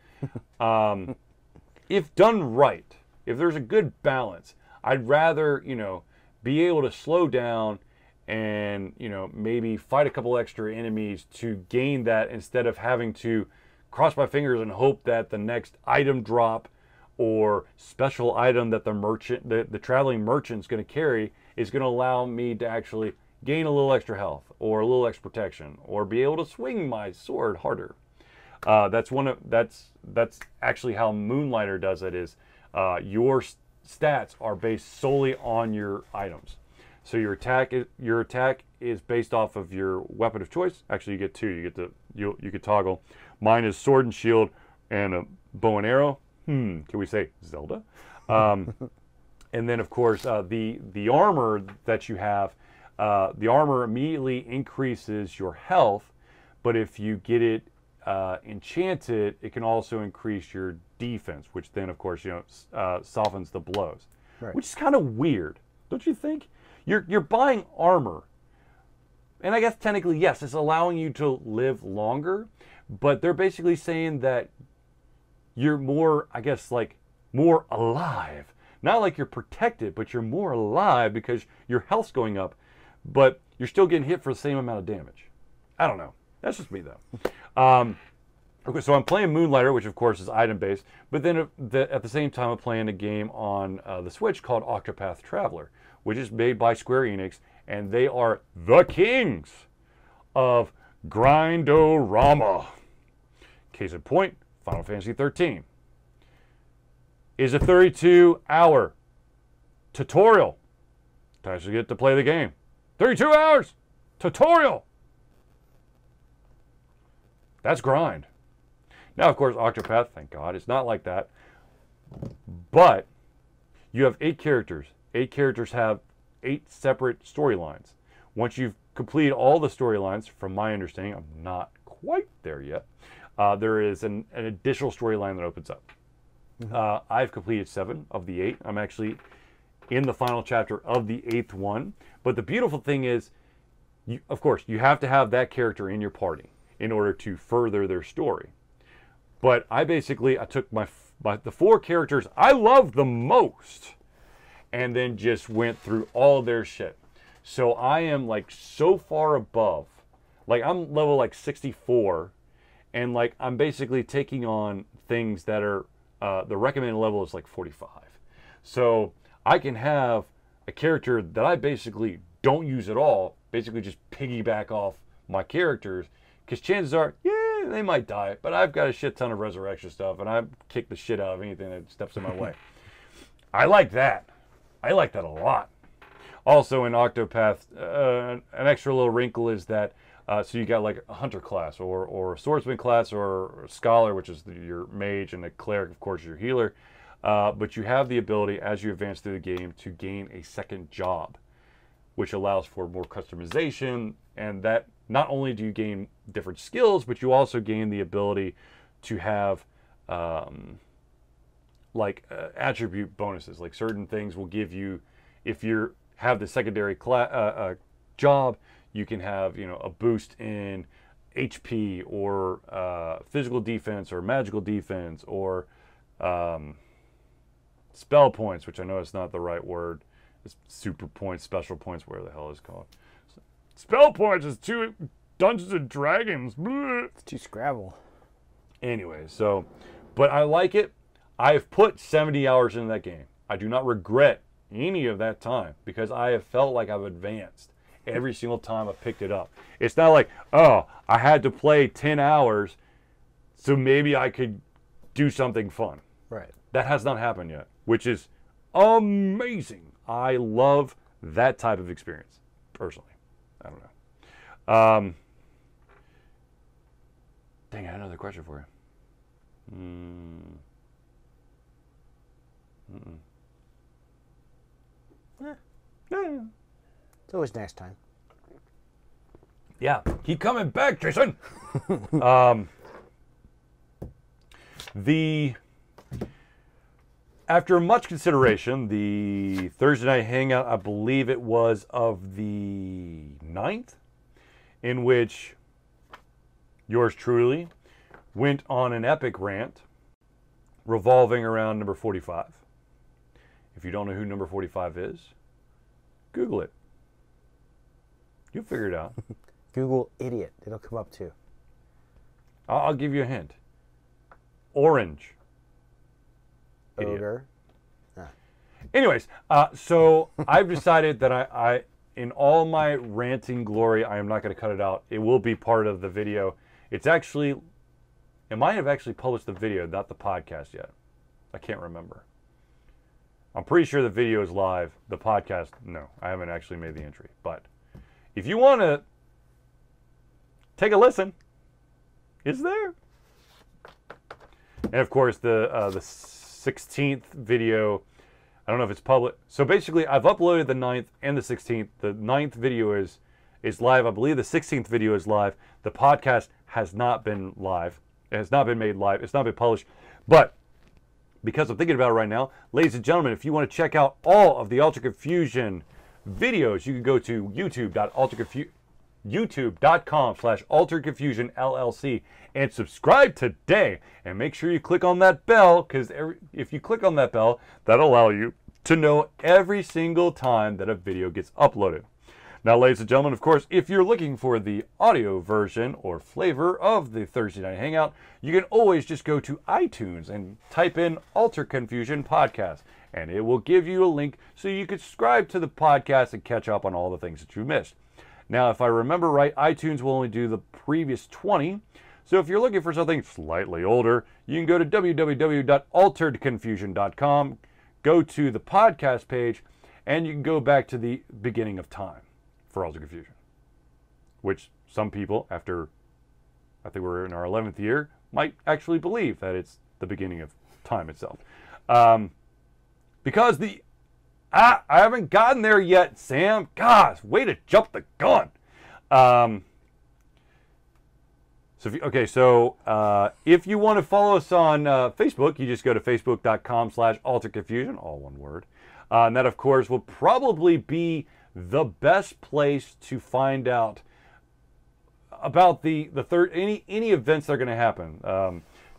If done right, if there's a good balance, I'd rather, be able to slow down and, maybe fight a couple extra enemies to gain that instead of having to cross my fingers and hope that the next item drop or special item that the traveling merchant's going to carry is going to allow me to actually gain a little extra health or a little extra protection or be able to swing my sword harder. That's actually how Moonlighter does it. Is your stats are based solely on your items. So your attack is based off of your weapon of choice. Actually, you get 2. You could toggle. Mine is sword and shield and a bow and arrow. Can we say Zelda? And then, of course, the armor that you have, the armor immediately increases your health, but if you get it enchant it, it can also increase your defense, which then, of course, softens the blows. Right. Which is kind of weird, don't you think? You're buying armor, and I guess technically, yes, it's allowing you to live longer, but they're basically saying that you're more, I guess, like, more alive. Not like you're protected, but you're more alive because your health's going up, but you're still getting hit for the same amount of damage. I don't know. That's just me, though. Okay, so I'm playing Moonlighter, which, of course, is item-based, but then at the same time, I'm playing a game on the Switch called Octopath Traveler, which is made by Square Enix, and they are the kings of Grindorama. Case in point, Final Fantasy 13 is a 32-hour tutorial to actually get to play the game. 32 hours tutorial. That's grind. Now, of course, Octopath, thank God, it's not like that. But you have 8 characters. 8 characters have 8 separate storylines. Once you've completed all the storylines, from my understanding, I'm not quite there yet, there is an additional storyline that opens up. I've completed 7 of the 8. I'm actually in the final chapter of the 8th one. But the beautiful thing is, of course, you have to have that character in your party in order to further their story. But I took the 4 characters I love the most and then just went through all their shit. So I am like so far above. Like I'm level like 64 and like I'm basically taking on things that are the recommended level is like 45. So I can have a character that I basically don't use at all, basically just piggyback off my characters, because chances are, yeah, they might die, but I've got a shit ton of resurrection stuff, and I kick the shit out of anything that steps in my way. I like that. I like that a lot. Also in Octopath, an extra little wrinkle is that, so you got like a hunter class, or a swordsman class, or a scholar, which is your mage, and the cleric, of course, is your healer. But you have the ability, as you advance through the game, to gain a second job, which allows for more customization, and that not only do you gain different skills, but you also gain the ability to have attribute bonuses. Like certain things will give you, if you have the secondary job, you can have a boost in HP or physical defense or magical defense or spell points, which I know it's not the right word. It's super points, special points, whatever the hell it's called. Spell points is too Dungeons and Dragons. Bleh. It's too Scrabble. Anyway, so, but I like it. I've put 70 hours into that game. I do not regret any of that time because I have felt like I've advanced every single time I picked it up. It's not like, oh, I had to play 10 hours so maybe I could do something fun. Right. That has not happened yet, which is amazing. I love that type of experience, personally. I don't know. Dang, I had another question for you. Yeah. It's always next time. Yeah, keep coming back, Jason. After much consideration, the Thursday night hangout, I believe it was of the 9th, in which yours truly went on an epic rant revolving around number 45. If you don't know who number 45 is, Google it. You'll figure it out. Google idiot. It'll come up too. I'll give you a hint. Orange. Ogre. Anyways, so I've decided that I, in all my ranting glory, I am not going to cut it out. It will be part of the video. It might have actually published the video, not the podcast yet. I can't remember. I'm pretty sure the video is live. The podcast, no, I haven't actually made the entry. But if you want to take a listen, it's there. And of course, the 16th video, I don't know if it's public. So basically, I've uploaded the 9th and the 16th. The 9th video is live. I believe the 16th video is live. The podcast has not been live. It has not been made live. It's not been published. But because I'm thinking about it right now, ladies and gentlemen, if you want to check out all of the Altered Confusion videos, you can go to youtube.com/AlteredConfusionLLC and subscribe today. And make sure you click on that bell, because if you click on that bell, that'll allow you to know every single time that a video gets uploaded. Now, ladies and gentlemen, of course, if you're looking for the audio version or flavor of the Thursday Night Hangout, you can always just go to iTunes and type in Altered Confusion Podcast, and it will give you a link so you can subscribe to the podcast and catch up on all the things that you missed. Now, if I remember right, iTunes will only do the previous 20, so if you're looking for something slightly older, you can go to www.AlteredConfusion.com, go to the podcast page, and you can go back to the beginning of time for Altered Confusion, which some people, after I think we're in our 11th year, might actually believe that it's the beginning of time itself. Because I haven't gotten there yet, Sam. Gosh, way to jump the gun. If you want to follow us on Facebook, you just go to facebook.com/AlteredConfusion, all one word. And that, of course, will probably be the best place to find out about any events that are going to happen.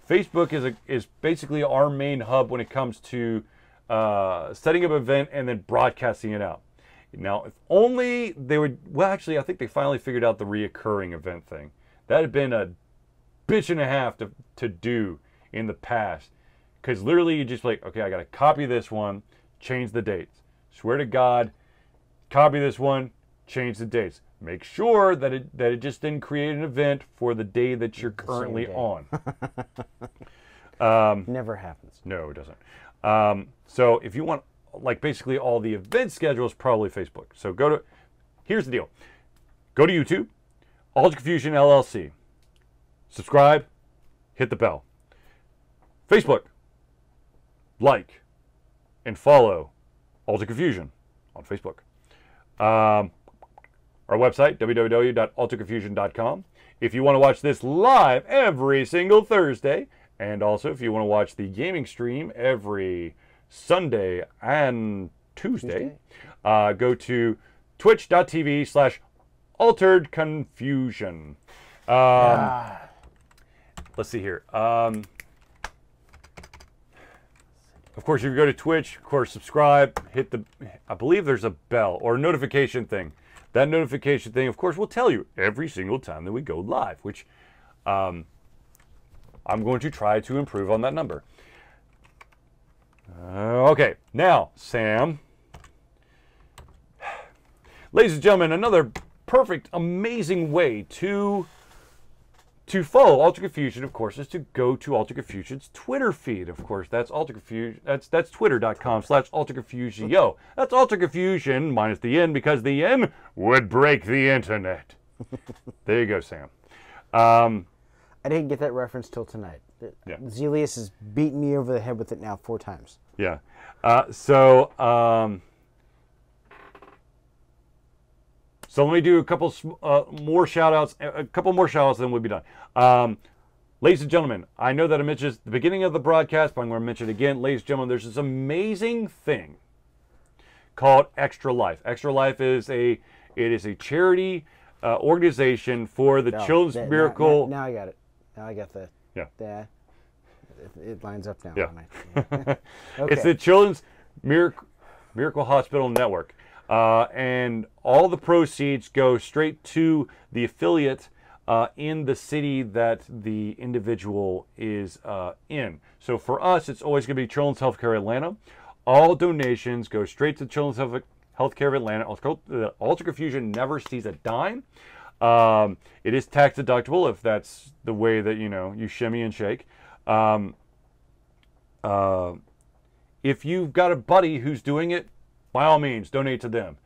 Facebook is basically our main hub when it comes to setting up an event and then broadcasting it out. Now, if only they would, well, actually, I think they finally figured out the reoccurring event thing. That had been a bitch and a half to do in the past, because literally you just like, okay, I got to copy this one, change the dates. Swear to God, copy this one, change the dates. Make sure that it just didn't create an event for the day that you're currently on. Never happens. No, it doesn't. So if you want, like, basically all the event schedules, probably Facebook. So here's the deal. Go to YouTube, Altered Confusion LLC. Subscribe, hit the bell. Facebook, like, and follow Altered Confusion on Facebook. Our website, www.AlteredConfusion.com. If you want to watch this live every single Thursday, and also if you want to watch the gaming stream every Sunday and Tuesday. Go to twitch.tv/AlteredConfusion. Let's see here. Of course, if you go to Twitch, of course, subscribe, I believe there's a bell or a notification thing. That notification thing, of course, will tell you every single time that we go live, which I'm going to try to improve on that number. Okay, now, Sam. Ladies and gentlemen, another perfect, amazing way to follow Altered Confusion, of course, is to go to Altered Confusion's Twitter feed. Of course, that's Altered Confusion. That's twitter.com/AlteredConfusion. That's Altered Confusion minus the N, because the N would break the internet. There you go, Sam. I didn't get that reference till tonight. Yeah. Zelius has beaten me over the head with it now 4 times. Yeah. So let me do a couple more shout-outs, and then we'll be done. Ladies and gentlemen, I know that I mentioned this at the beginning of the broadcast, but I'm going to mention it again. Ladies and gentlemen, there's this amazing thing called Extra Life. Extra Life is a charity organization for the Children's Miracle. Now I got it. Now I got the. Yeah. It lines up now. Yeah. Okay. It's the Children's Miracle Hospital Network. And all the proceeds go straight to the affiliate in the city that the individual is in. So for us, it's always going to be Children's Healthcare Atlanta. All donations go straight to Children's Healthcare of Atlanta. Altered Confusion never sees a dime. It is tax deductible if that's the way that you shimmy and shake. If you've got a buddy who's doing it, by all means, donate to them.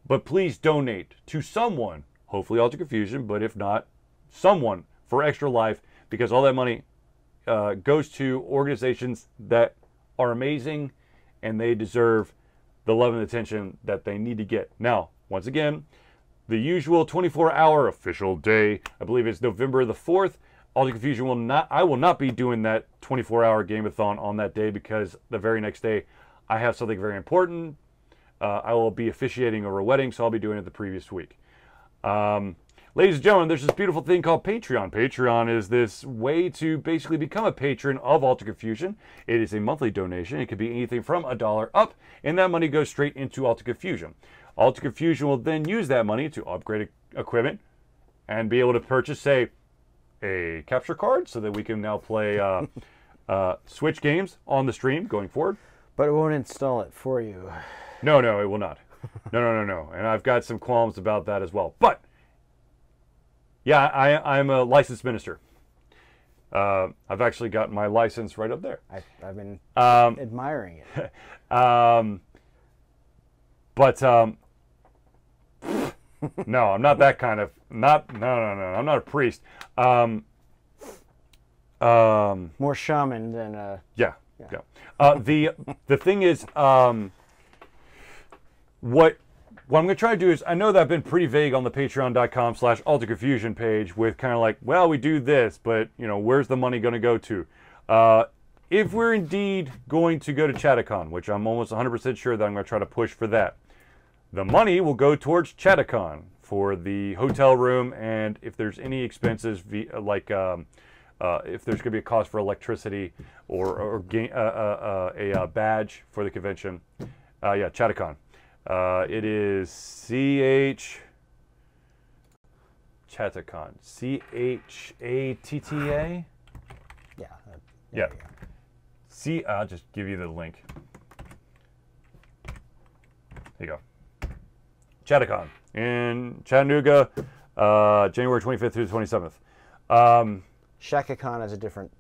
But please donate to someone, hopefully Altered Confusion, but if not, someone for Extra Life, because all that money goes to organizations that are amazing and they deserve the love and attention that they need to get. Now, once again, the usual 24-hour official day. I believe it's November the 4th. Altered Confusion will not, I will not be doing that 24-hour game-a-thon on that day because the very next day I have something very important. I will be officiating over a wedding, so I'll be doing it the previous week. Ladies and gentlemen, there's this beautiful thing called Patreon. Patreon is this way to basically become a patron of Altered Confusion. It is a monthly donation. It could be anything from $1 up, and that money goes straight into Altered Confusion. Altered Confusion will then use that money to upgrade equipment and be able to purchase, say, a capture card so that we can now play Switch games on the stream going forward. But it won't install it for you. No, it will not. No. And I've got some qualms about that as well. But, yeah, I'm a licensed minister. I've actually got my license right up there. I've been admiring it. No, I'm not that kind of, no, I'm not a priest. More shaman than... Yeah. The thing is, what I'm going to try to do is, I know that I've been pretty vague on the patreon.com/AlteredConfusion page with kind of like, well, we do this, but, you know, where's the money going to go to? If we're indeed going to go to Chattacon, which I'm almost 100% sure that I'm going to try to push for that, the money will go towards Chattacon for the hotel room, and if there's any expenses, like if there's going to be a cost for electricity or a badge for the convention, yeah, Chattacon. It is Chattacon. CHATTA? Yeah. I'll just give you the link. There you go. Chattacon in Chattanooga, January 25th through the 27th. ShakaCon is a different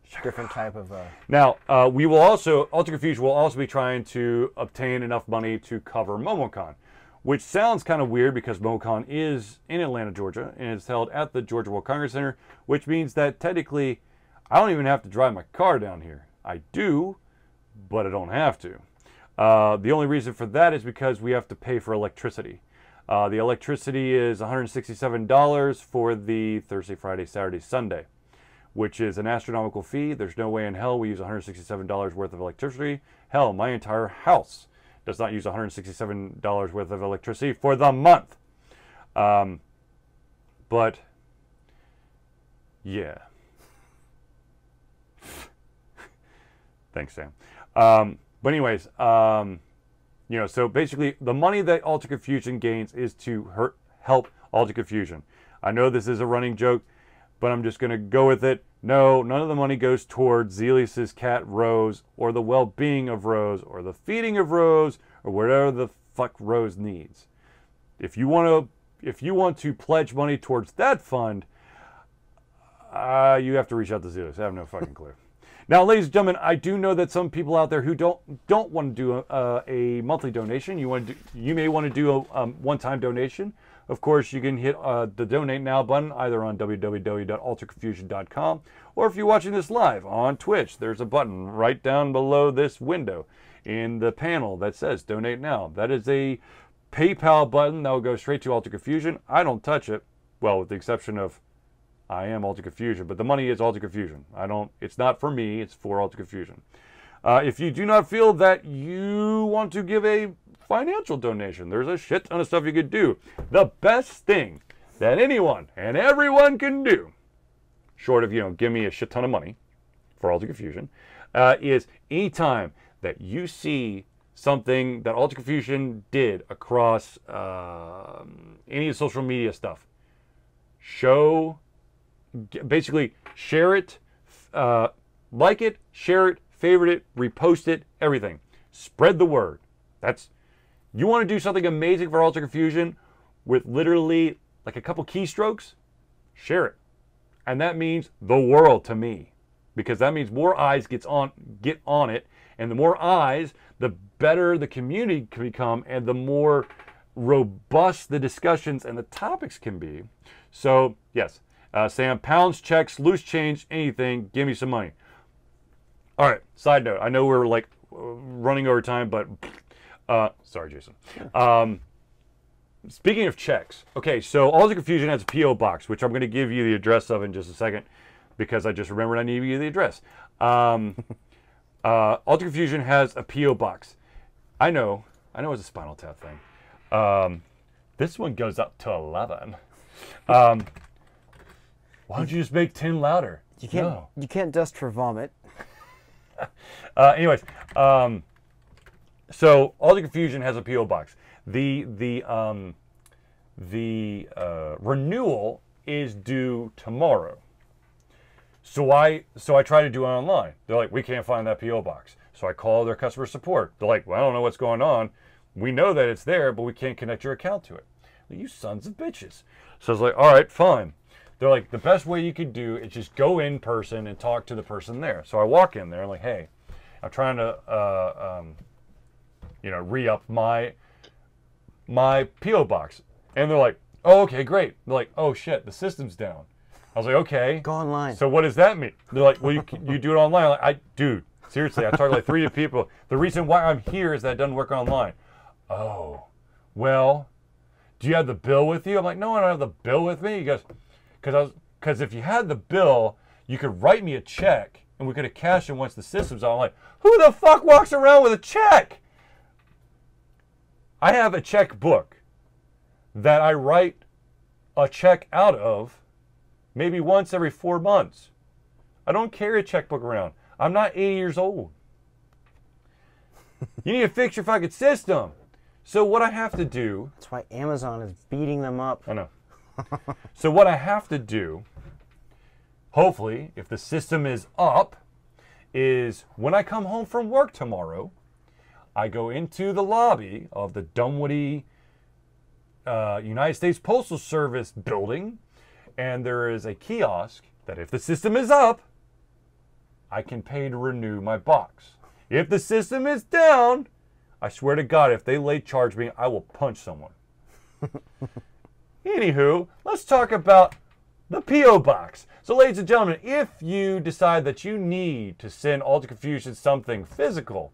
type of... Now, we will also, Altered Confusion will also be trying to obtain enough money to cover MomoCon, which sounds kind of weird because MomoCon is in Atlanta, Georgia, and it's held at the Georgia World Congress Center, which means that technically I don't even have to drive my car down here. I do, but I don't have to. The only reason for that is because we have to pay for electricity. The electricity is $167 for the Thursday, Friday, Saturday, Sunday, which is an astronomical fee. There's no way in hell we use $167 worth of electricity. Hell, my entire house does not use $167 worth of electricity for the month. But, yeah. Thanks, Sam. But anyways, you know, so basically the money that Altered Confusion gains is to help Altered Confusion. I know this is a running joke, but I'm just going to go with it. No, none of the money goes towards Zelius's cat Rose, or the well-being of Rose, or the feeding of Rose, or whatever the fuck Rose needs. If you want to pledge money towards that fund, you have to reach out to Zelius. I have no fucking clue. Now, ladies and gentlemen, I do know that some people out there who don't want to do a monthly donation. You may want to do a one-time donation. Of course, you can hit the Donate Now button either on www.AlteredConfusion.com, or if you're watching this live on Twitch, there's a button right down below this window in the panel that says Donate Now. That is a PayPal button that will go straight to Altered Confusion. I don't touch it, well, with the exception of I am Altered Confusion, but the money is Altered Confusion. It's not for me, it's for Altered Confusion. If you do not feel that you want to give a financial donation, there's a shit ton of stuff you could do. The best thing that anyone and everyone can do, short of, you know, give me a shit ton of money for Altered Confusion, is anytime that you see something that Altered Confusion did across any of the social media stuff, basically share it, like it, share it, favorite it, repost it, everything. Spread the word. You want to do something amazing for Altered Confusion with literally like a couple keystrokes, share it. And that means the world to me, because that means more eyes get on it, and the more eyes, the better the community can become, and the more robust the discussions and the topics can be. So, yes, Sam, pounds, checks, loose change, anything, give me some money. All right, side note, I know we're like running over time, but sorry, Jason. speaking of checks, okay, so Altered Confusion has a P.O. box, which I'm going to give you the address of in just a second, because I just remembered I need to give you the address. Altered Confusion has a P.O. box. I know it's a Spinal Tap thing. This one goes up to 11. Why don't you just make 10 louder? You can't dust for vomit. Anyways, so Altered Confusion has a P.O. box. The renewal is due tomorrow. So I try to do it online. They're like, we can't find that P.O. box. So I call their customer support. They're like, well, I don't know what's going on. We know that it's there, but we can't connect your account to it. Like, you sons of bitches. So I was like, all right, fine. They're like, the best way you could do is just go in person and talk to the person there. So I walk in there, I'm like, hey, I'm trying to, re-up my P.O. box. And they're like, oh, okay, great. They're like, oh, shit, the system's down. I was like, okay. Go online. So what does that mean? They're like, well, you do it online. I'm like, dude, seriously, I talked to like 3 people. The reason why I'm here is that it doesn't work online. Oh, well, do you have the bill with you? I'm like, no, I don't have the bill with me. He goes, because if you had the bill, you could write me a check and we could have cashed it once the system's on. I'm like, who the fuck walks around with a check? I have a checkbook that I write a check out of maybe once every 4 months. I don't carry a checkbook around. I'm not 80 years old. You need to fix your fucking system. So what I have to do... That's why Amazon is beating them up. I know. So what I have to do, hopefully, if the system is up, is when I come home from work tomorrow, I go into the lobby of the Dunwoody United States Postal Service building, and there is a kiosk that if the system is up, I can pay to renew my box. If the system is down, I swear to God, if they late charge me, I will punch someone. Anywho, let's talk about the P.O. box. So ladies and gentlemen, if you decide that you need to send Altered Confusion something physical,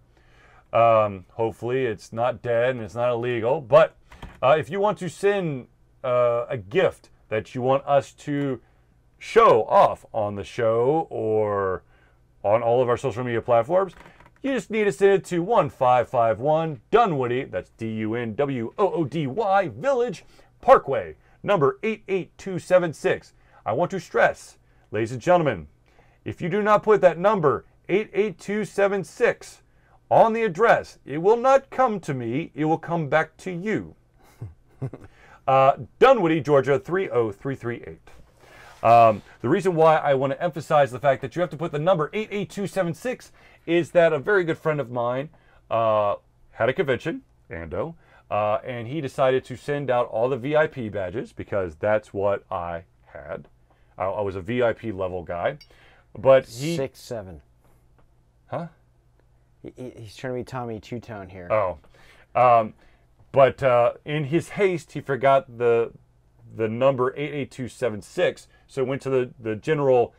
hopefully it's not dead and it's not illegal, but if you want to send a gift that you want us to show off on the show or on all of our social media platforms, you just need to send it to 1551 Dunwoody, that's D-U-N-W-O-O-D-Y, Village Parkway, number 88276. I want to stress, ladies and gentlemen, if you do not put that number 88276 on the address, it will not come to me, it will come back to you. Dunwoody, Georgia, 30338. The reason why I want to emphasize the fact that you have to put the number 88276 is that a very good friend of mine had a convention, Ando, and he decided to send out all the VIP badges because that's what I had. I was a VIP level guy, but he 6'7". Huh? He's trying to be Tommy Two-Tone here. Oh, but in his haste, he forgot the number 88276, so went to the general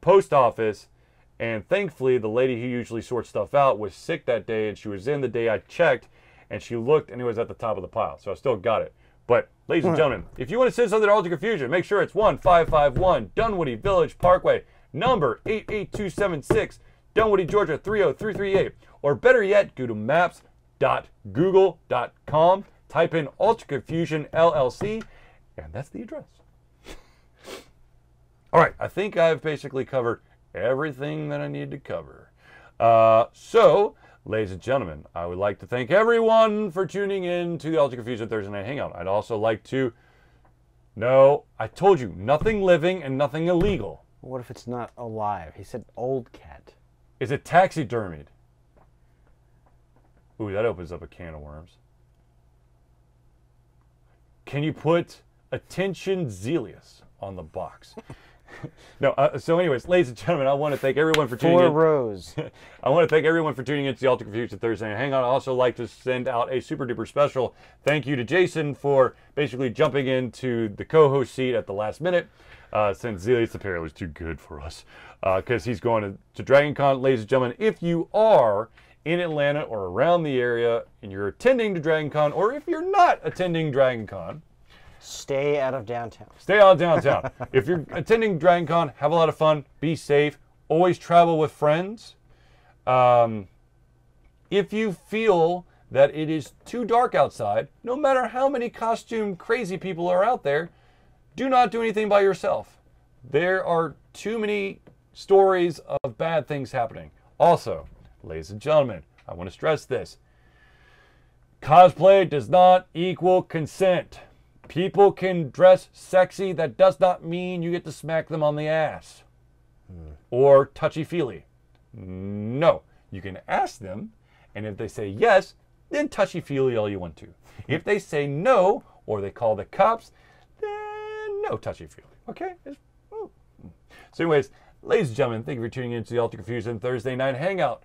post office, and thankfully the lady who usually sorts stuff out was sick that day, and she was in the day I checked, and she looked and it was at the top of the pile, so I still got it. But ladies and gentlemen, if you want to send something to Altered Confusion, make sure it's 1551 Dunwoody Village Parkway, number 88276, Dunwoody, Georgia 30338, or better yet, go to maps.google.com, type in AlteredConfusionLLC, and that's the address. All right, I think I've basically covered everything that I need to cover. So, ladies and gentlemen, I would like to thank everyone for tuning in to the Altered Confusion Thursday Night Hangout. I'd also like to... No, I told you, nothing living and nothing illegal. What if it's not alive? He said old cat. Is it taxidermied? Ooh, that opens up a can of worms. Can you put attention Zelius on the box? No, so anyways, ladies and gentlemen, I want to thank everyone for tuning in. 4 rows. I want to thank everyone for tuning in to the Altered Confusion Thursday Night Hangout. I'd also like to send out a super duper special thank you to Jason for basically jumping into the co-host seat at the last minute, since Zelius apparently was too good for us, because he's going to Dragon Con. Ladies and gentlemen, if you are in Atlanta or around the area and you're attending to Dragon Con, or if you're not attending Dragon Con, stay out of downtown. Stay out of downtown. If you're attending Dragon Con, have a lot of fun, be safe, always travel with friends. If you feel that it is too dark outside, no matter how many costume crazy people are out there, do not do anything by yourself. There are too many stories of bad things happening. Also, ladies and gentlemen, I want to stress this. Cosplay does not equal consent. People can dress sexy. That does not mean you get to smack them on the ass. Or touchy-feely. No. You can ask them, and if they say yes, then touchy-feely all you want to. If they say no, or they call the cops, then no touchy-feely. Okay? So anyways, ladies and gentlemen, thank you for tuning in to the Altered Confusion Thursday Night Hangout.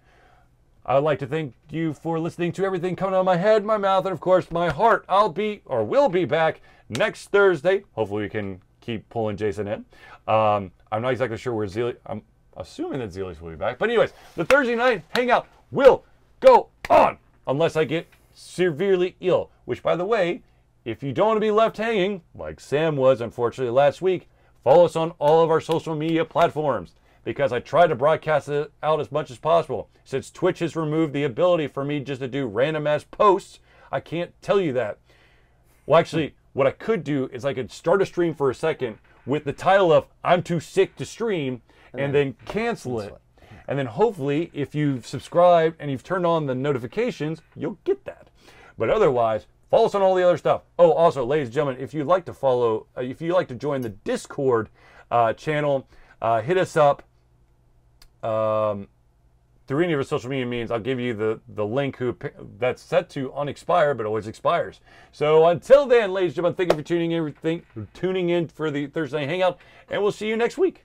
I would like to thank you for listening to everything coming out of my head, my mouth, and of course my heart. I'll be, or will be, back next Thursday. Hopefully we can keep pulling Jason in. I'm not exactly sure where Zelia, I'm assuming that Zelius will be back. But anyways, the Thursday Night Hangout will go on unless I get severely ill. Which, by the way, if you don't want to be left hanging, like Sam was unfortunately last week, follow us on all of our social media platforms, because I try to broadcast it out as much as possible. Since Twitch has removed the ability for me just to do random ass posts, I can't tell you that. Well, actually, what I could do is I could start a stream for a second with the title of "I'm too sick to stream," and then cancel it. And then hopefully, if you've subscribed and you've turned on the notifications, you'll get that. But otherwise, follow us on all the other stuff. Oh, also, ladies and gentlemen, if you'd like to follow, if you'd like to join the Discord channel, hit us up through any of our social media means. I'll give you the link that's set to unexpire, but always expires. So until then, ladies and gentlemen, thank you for tuning in for the Thursday Hangout, and we'll see you next week.